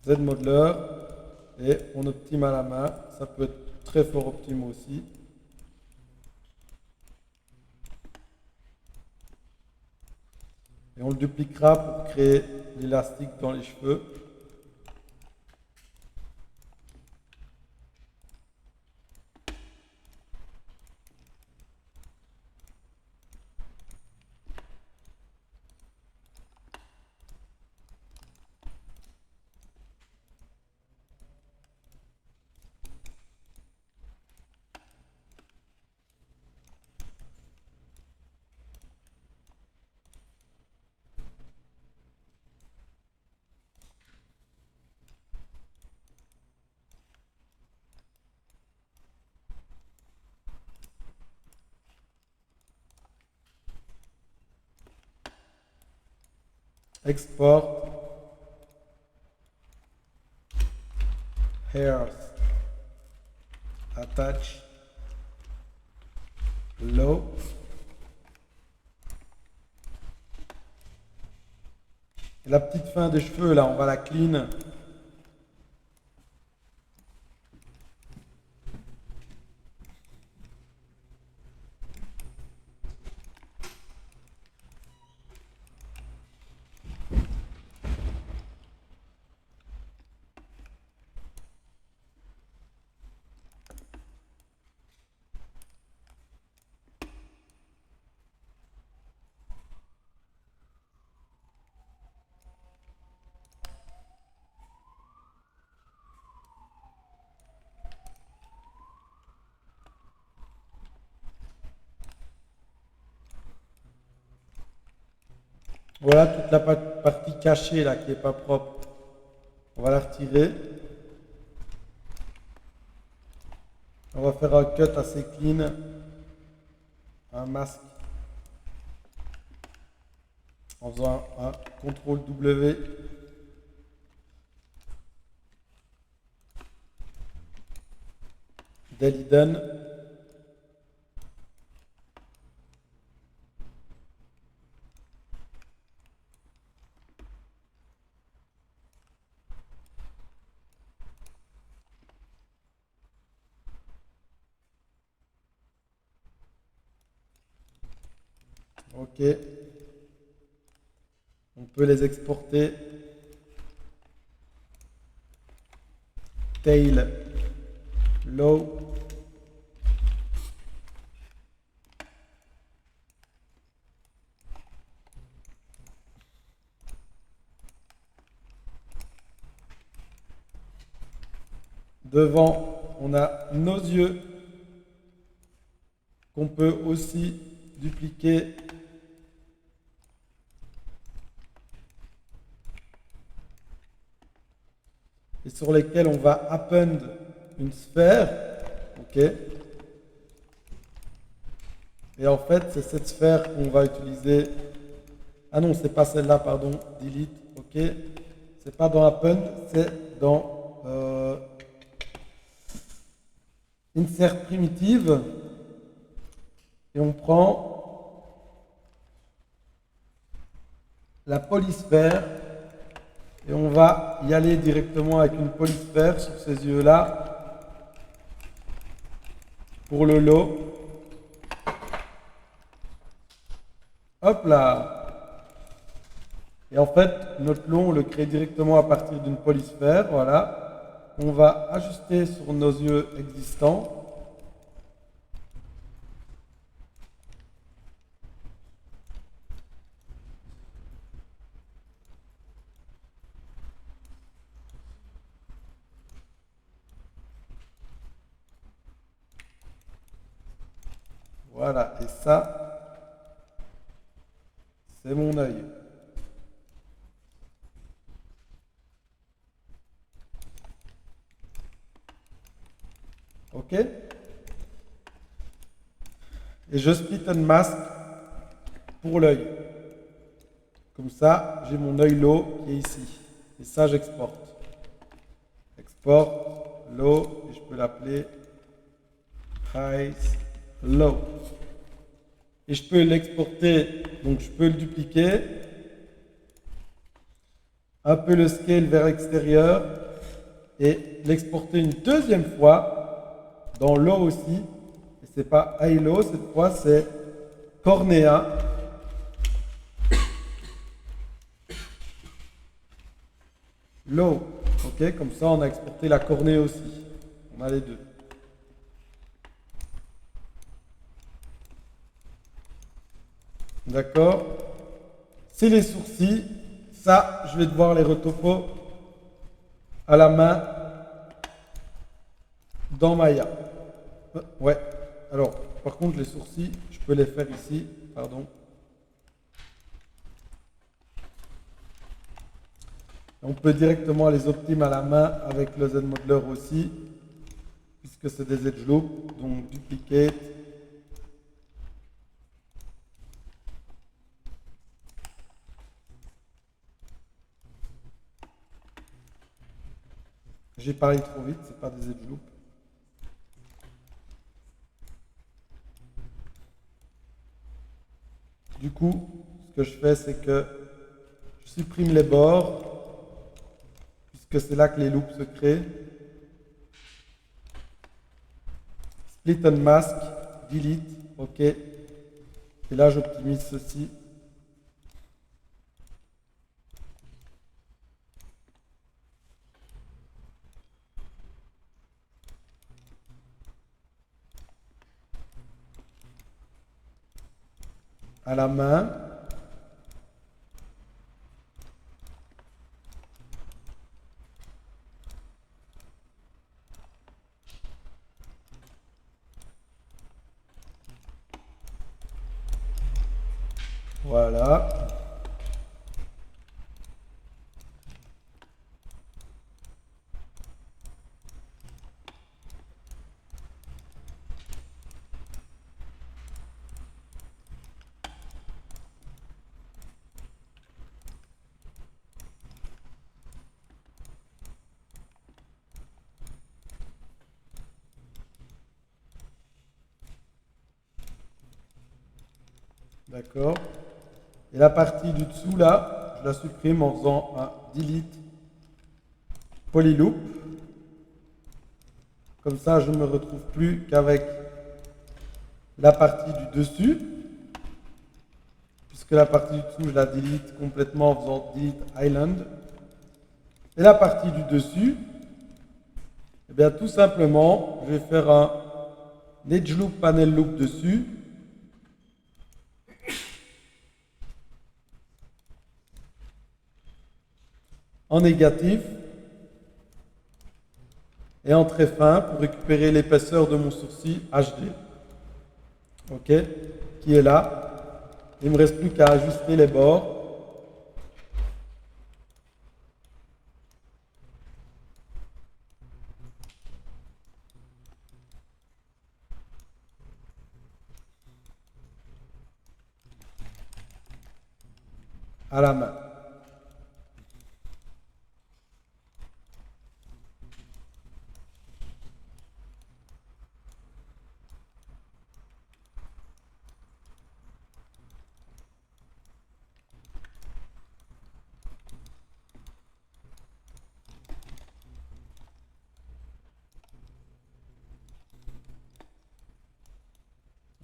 Z-Modeler et on optime à la main. Ça peut être très fort optime aussi. Et on le dupliquera pour créer l'élastique dans les cheveux. Export hairs attach low et la petite fin des cheveux là on va la clean. Voilà toute la partie cachée là qui n'est pas propre. On va la retirer. On va faire un cut assez clean. Un masque. En faisant un CTRL W. Del hidden. OK. On peut les exporter. Tail low. Devant, on a nos yeux qu'on peut aussi dupliquer. Et sur lesquels on va append une sphère. OK. Et en fait, c'est cette sphère qu'on va utiliser. Ah non, c'est pas celle-là, pardon. Delete. OK. ok, c'est pas dans Append, c'est dans Insert Primitive, et on prend la polysphère, et on va y aller directement avec une polysphère sur ces yeux-là, pour le low. Hop là. Et en fait, notre low, on le crée directement à partir d'une polysphère, voilà. On va ajuster sur nos yeux existants. Voilà, et ça, c'est mon œil. Ok? Et je split and mask pour l'œil. Comme ça, j'ai mon œil low qui est ici. Et ça, j'exporte. Export, low, et je peux l'appeler high, low. Et je peux l'exporter, donc je peux le dupliquer. Un peu le scale vers l'extérieur. Et l'exporter une deuxième fois dans low aussi. Et c'est pas high low, cette fois c'est cornea. Low. Ok, comme ça on a exporté la cornée aussi. On a les deux. D'accord? C'est les sourcils. Ça, je vais devoir les retopo à la main dans Maya. Ouais. Alors, par contre, les sourcils, je peux les faire ici. Pardon. On peut directement les optimiser à la main avec le ZModeler aussi, puisque c'est des edge loops. Donc, duplicate. J'ai parlé trop vite, c'est pas des edge loops. Du coup, ce que je fais, c'est que je supprime les bords, puisque c'est là que les loops se créent. Split and mask, delete, ok. Et là, j'optimise ceci. À la main. Voilà. D'accord. Et la partie du dessous, là, je la supprime en faisant un delete polyloop. Comme ça, je ne me retrouve plus qu'avec la partie du dessus. Puisque la partie du dessous, je la delete complètement en faisant delete island. Et la partie du dessus, eh bien, tout simplement, je vais faire un edge loop panel loop dessus. En négatif et en très fin pour récupérer l'épaisseur de mon sourcil HD. Ok, qui est là. Il ne me reste plus qu'à ajuster les bords. À la main.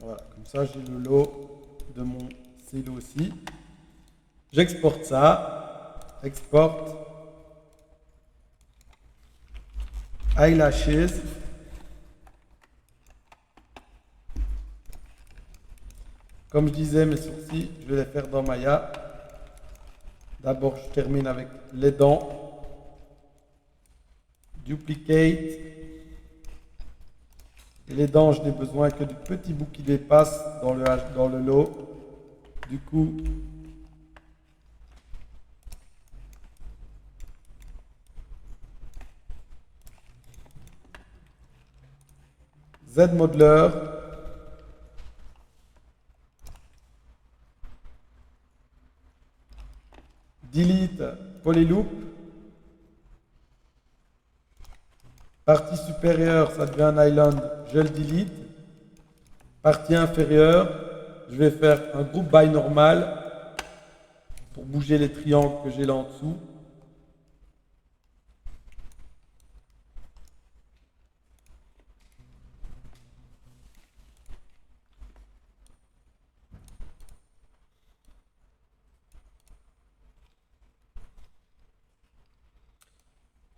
Voilà, comme ça j'ai le lot de mon silo aussi. J'exporte ça. Export. Eyelashes. Comme je disais, mes sourcils, je vais les faire dans Maya. D'abord, je termine avec les dents. Duplicate. Et les dents, je n'ai besoin que du petit bout qui dépasse dans le lot. Du coup, Z-Modeler. Delete Polyloop. Partie supérieure, ça devient un island, je le delete. Partie inférieure, je vais faire un groupe by normal pour bouger les triangles que j'ai là en dessous.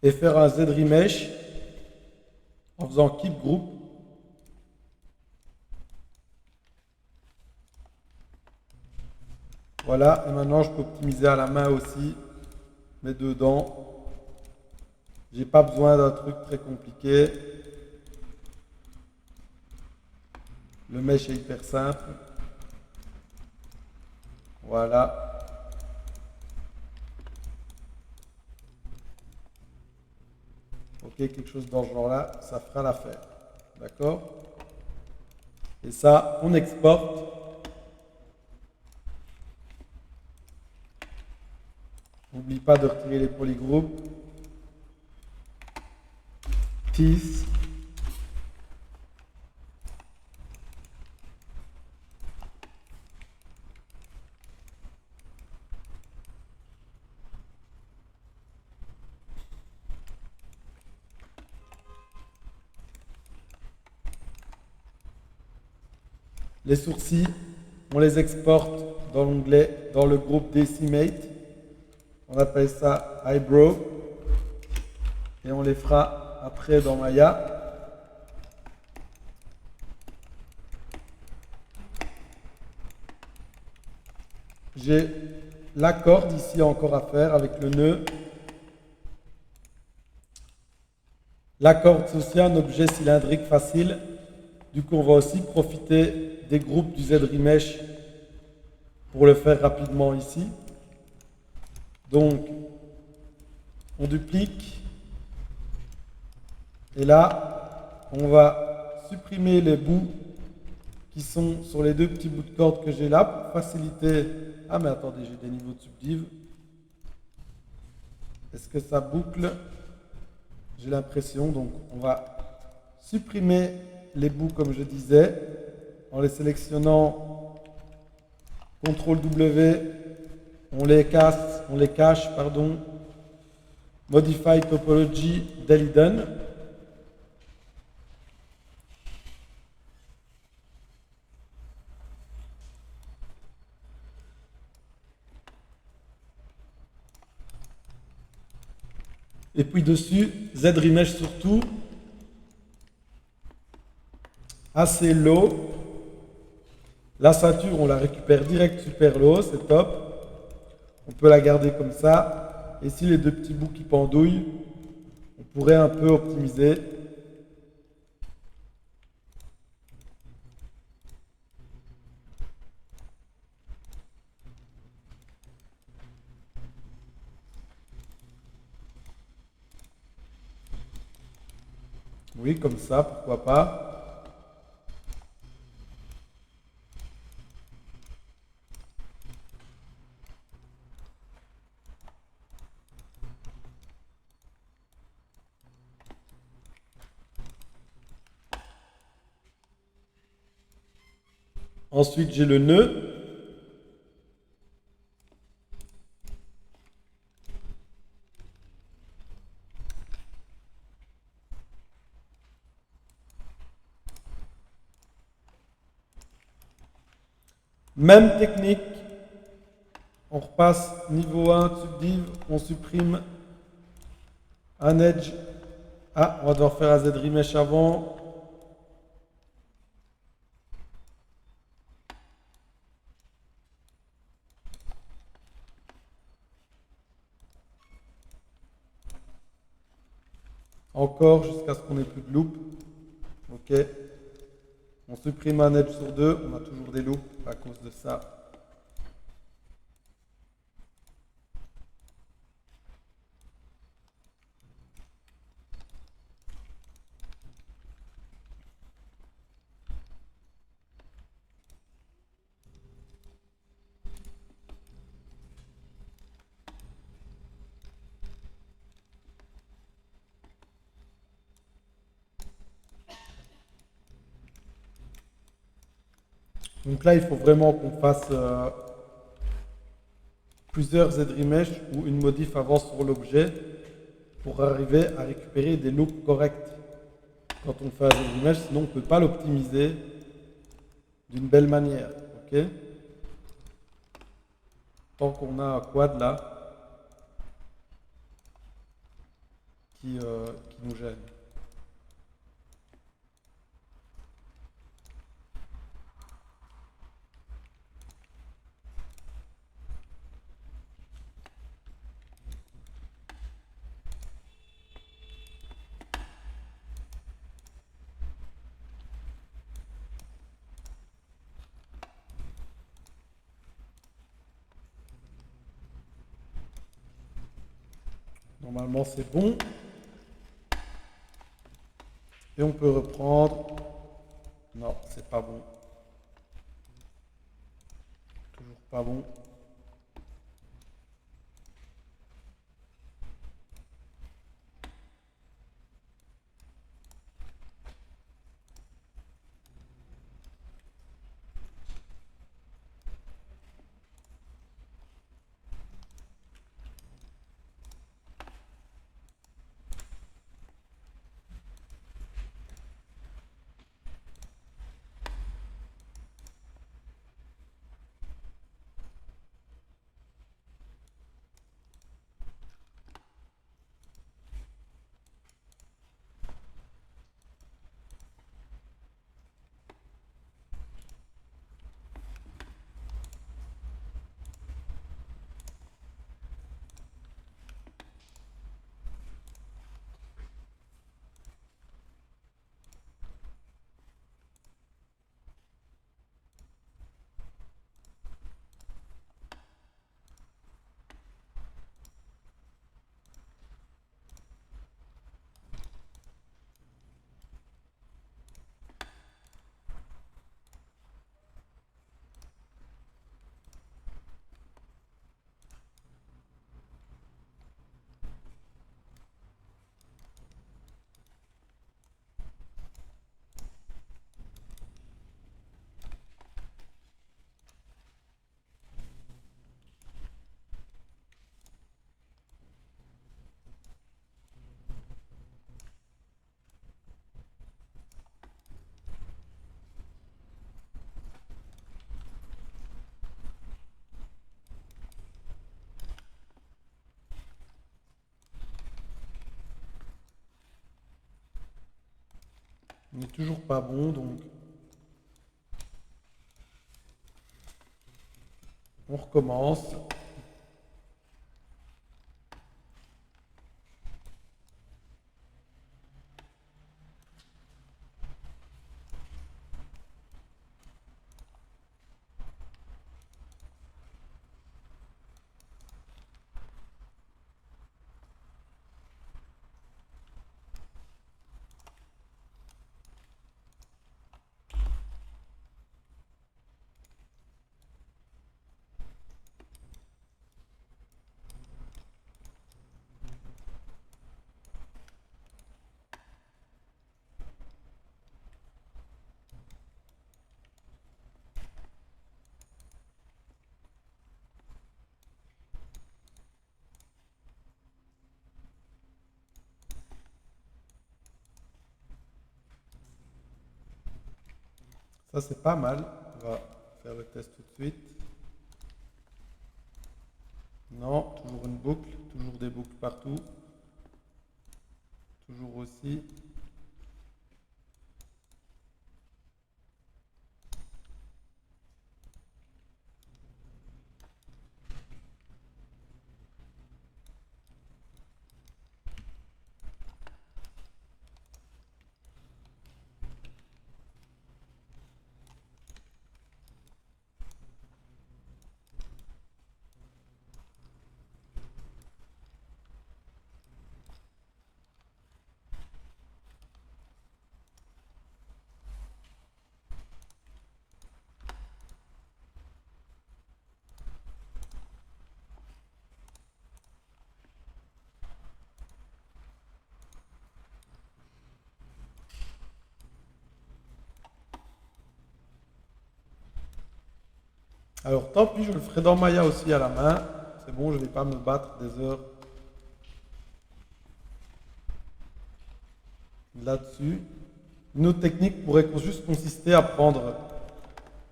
Et faire un Z-Remesh en faisant keep group. Voilà, et maintenant je peux optimiser à la main aussi mes deux dents. J'ai pas besoin d'un truc très compliqué. Le mesh est hyper simple. Voilà. Ok, quelque chose dans ce genre-là, ça fera l'affaire. D'accord? Et ça, on exporte. N'oublie pas de retirer les polygroupes. Teeth. Les sourcils, on les exporte dans l'onglet, dans le groupe Decimate. On appelle ça Eyebrow. Et on les fera après dans Maya. J'ai la corde ici encore à faire avec le nœud. La corde, c'est aussi un objet cylindrique facile. Du coup, on va aussi profiter des groupes du Z-Remesh pour le faire rapidement ici. Donc, on duplique. Et là, on va supprimer les bouts qui sont sur les deux petits bouts de corde que j'ai là pour faciliter. Ah, mais attendez, j'ai des niveaux de subdiv. Est-ce que ça boucle? J'ai l'impression. Donc, on va supprimer les bouts comme je disais en les sélectionnant CTRL W. On les cache, pardon. Modify Topology Deliden. Et puis dessus, Z-Remesh surtout. Assez low. La ceinture, on la récupère direct super low, c'est top. On peut la garder comme ça. Et si les deux petits bouts qui pendouillent, on pourrait un peu optimiser. Oui, comme ça, pourquoi pas. Ensuite, j'ai le nœud. Même technique. On repasse niveau 1, subdiv, on supprime un edge. Ah, on va devoir faire un Z-remesh avant. Encore jusqu'à ce qu'on ait plus de loop. Ok. On supprime un edge sur 2. On a toujours des loops à cause de ça. Donc là, il faut vraiment qu'on fasse plusieurs Z-remesh ou une modif avance sur l'objet pour arriver à récupérer des loops corrects quand on fait un Z-remesh. Sinon, on ne peut pas l'optimiser d'une belle manière. Ok. Tant qu'on a un quad là qui nous gêne. Normalement, c'est bon. Et on peut reprendre. Non, c'est pas bon. Toujours pas bon. On n'est toujours pas bon, donc on recommence. Ça, c'est pas mal. On va faire faire le test tout de suite. Non, toujours une boucle, toujours des boucles partout. Toujours aussi. Alors tant pis, je le ferai dans Maya aussi à la main. C'est bon, je ne vais pas me battre des heures là-dessus. Une autre technique pourrait juste consister à prendre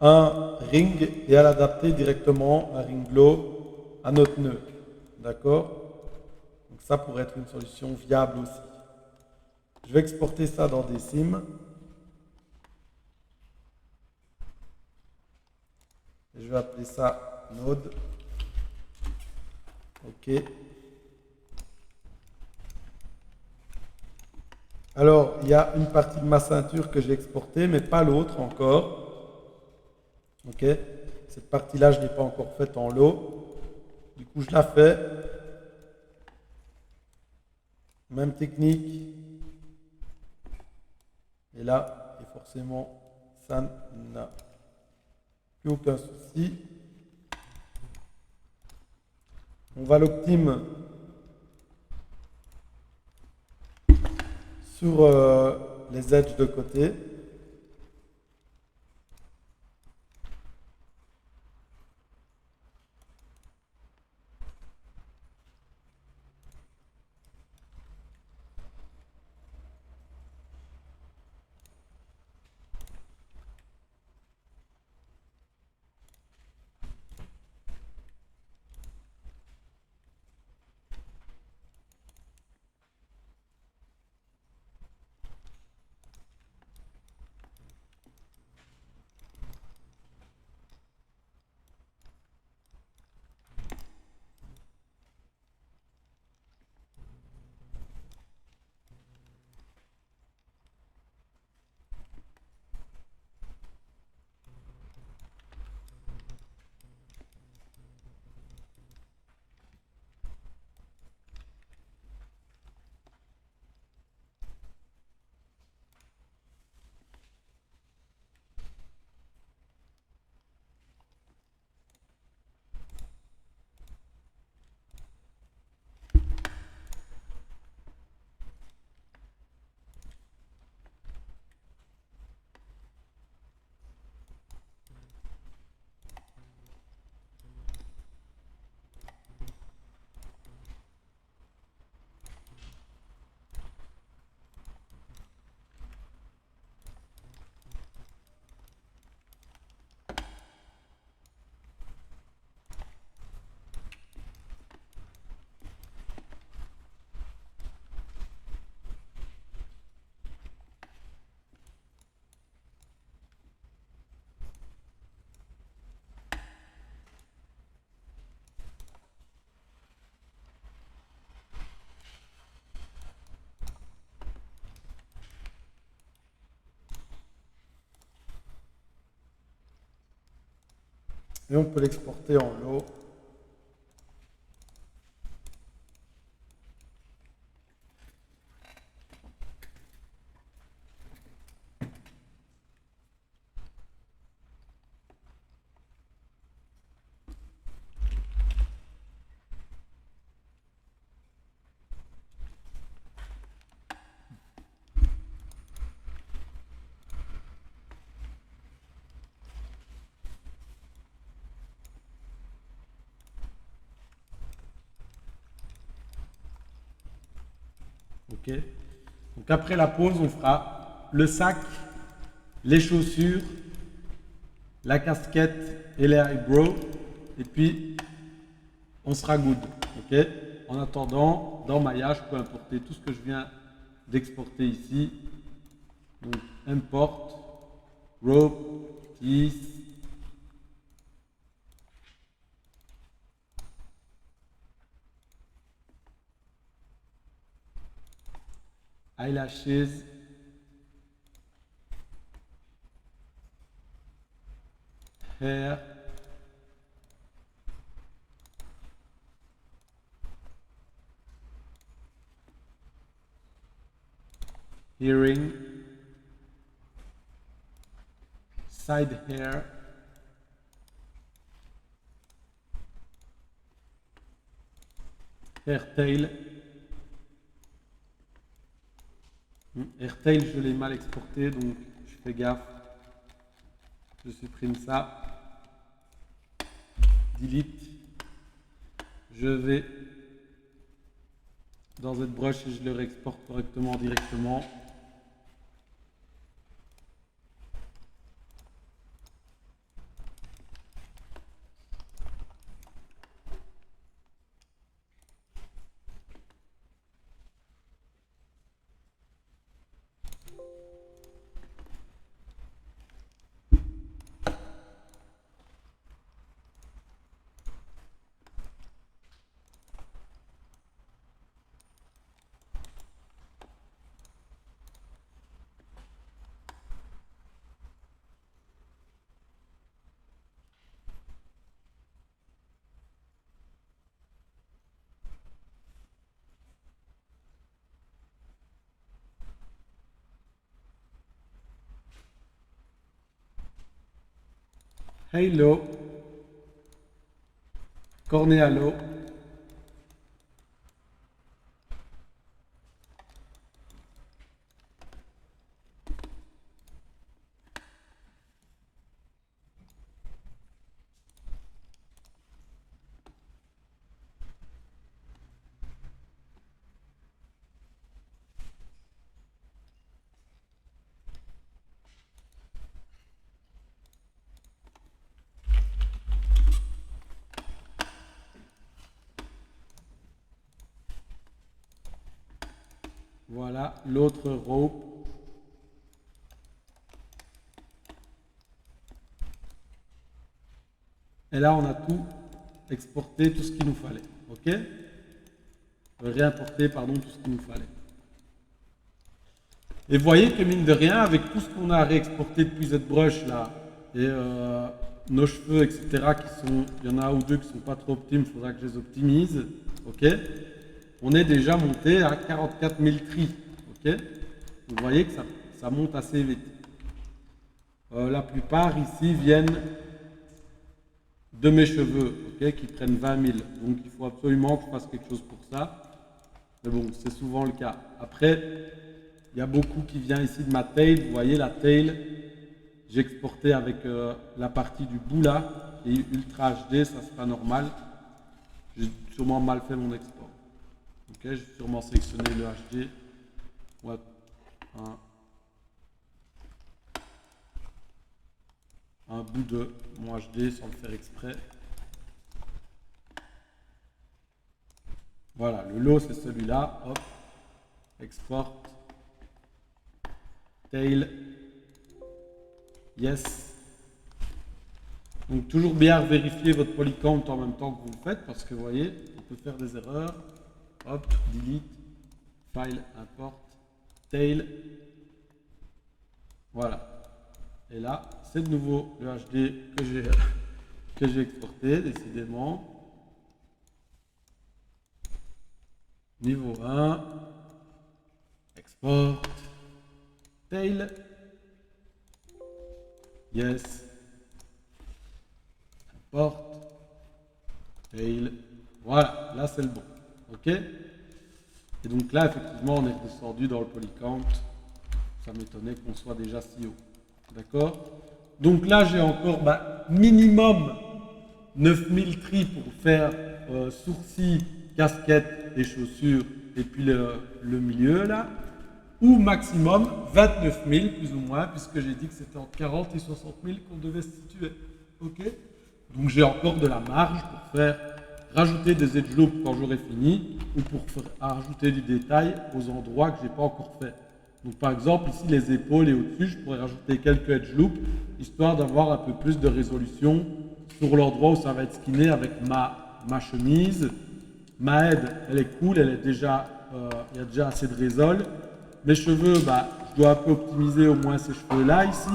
un ring et à l'adapter directement, un ring glow, à notre nœud. D'accord? Donc ça pourrait être une solution viable aussi. Je vais exporter ça dans des sims. Et je vais appeler ça Node. OK. Alors, il y a une partie de ma ceinture que j'ai exportée, mais pas l'autre encore. OK. Cette partie-là, je ne l'ai pas encore faite en lot. Du coup, je la fais. Même technique. Et là, et forcément, ça n'a plus aucun souci. On va l'optime sur les edges de côté. Et on peut l'exporter en lot. OK. Donc après la pause, on fera le sac, les chaussures la casquette et les eyebrows. Et puis, on sera good. Ok. En attendant, dans Maya, je peux importer tout ce que je viens d'exporter ici. Donc, import, rope, teeth, eyelashes, hair, hearing, side hair, hairtail. Airtail, je l'ai mal exporté, donc je fais gaffe. Je supprime ça. Delete. Je vais dans ZBrush et je le réexporte correctement directement. Halo, cornealo, voilà l'autre rope. Et là, on a tout exporté, tout ce qu'il nous fallait. Ok? Réimporter, pardon, tout ce qu'il nous fallait. Et vous voyez que mine de rien, avec tout ce qu'on a réexporté depuis ZBrush là, et nos cheveux, etc., il y en a un ou deux qui sont pas trop optimes, il faudra que je les optimise. Ok? On est déjà monté à 44 000 tris. Ok? Vous voyez que ça monte assez vite. La plupart ici viennent de mes cheveux, ok, qui prennent 20 000. Donc il faut absolument que je fasse quelque chose pour ça. Mais bon, c'est souvent le cas. Après, il y a beaucoup qui vient ici de ma tail. Vous voyez la tail, j'ai exporté avec la partie du bout là, et Ultra HD, ça sera normal. J'ai sûrement mal fait mon export. Ok, j'ai sûrement sélectionné le HD. Ouais, un bout de mon HD sans le faire exprès. Voilà, le lot c'est celui-là. Hop, export, tail, yes. Donc toujours bien vérifier votre polycount en même temps que vous le faites parce que vous voyez, on peut faire des erreurs. Hop, delete, file, import, tail. Voilà. Et là, c'est de nouveau le HD que j'ai exporté, décidément. Niveau 1, export, tail, yes, import, tail, voilà, là c'est le bon, ok. Et donc là, effectivement, on est descendu dans le polycount, ça m'étonnait qu'on soit déjà si haut, d'accord. Donc là, j'ai encore minimum 9000 tris pour faire sourcils, casquette et chaussures, et puis le milieu là. ou maximum 29 000 plus ou moins, puisque j'ai dit que c'était entre 40 et 60 000 qu'on devait se situer. Ok. Donc j'ai encore de la marge pour faire rajouter des edge loops quand j'aurai fini, ou pour rajouter du détail aux endroits que j'ai pas encore fait. Donc par exemple ici les épaules et au-dessus, je pourrais rajouter quelques edge loops, histoire d'avoir un peu plus de résolution sur l'endroit où ça va être skinné avec ma chemise. Ma head, elle est cool, elle est déjà, il y a déjà assez de résol. Mes cheveux, bah, je dois un peu optimiser au moins ces cheveux-là ici,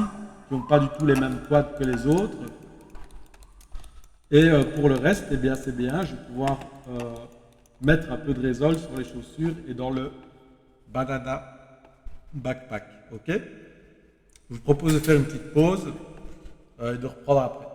qui n'ont pas du tout les mêmes quads que les autres. Et pour le reste, eh bien, c'est bien, je vais pouvoir mettre un peu de résol sur les chaussures et dans le banana backpack. Ok. Je vous propose de faire une petite pause et de reprendre après.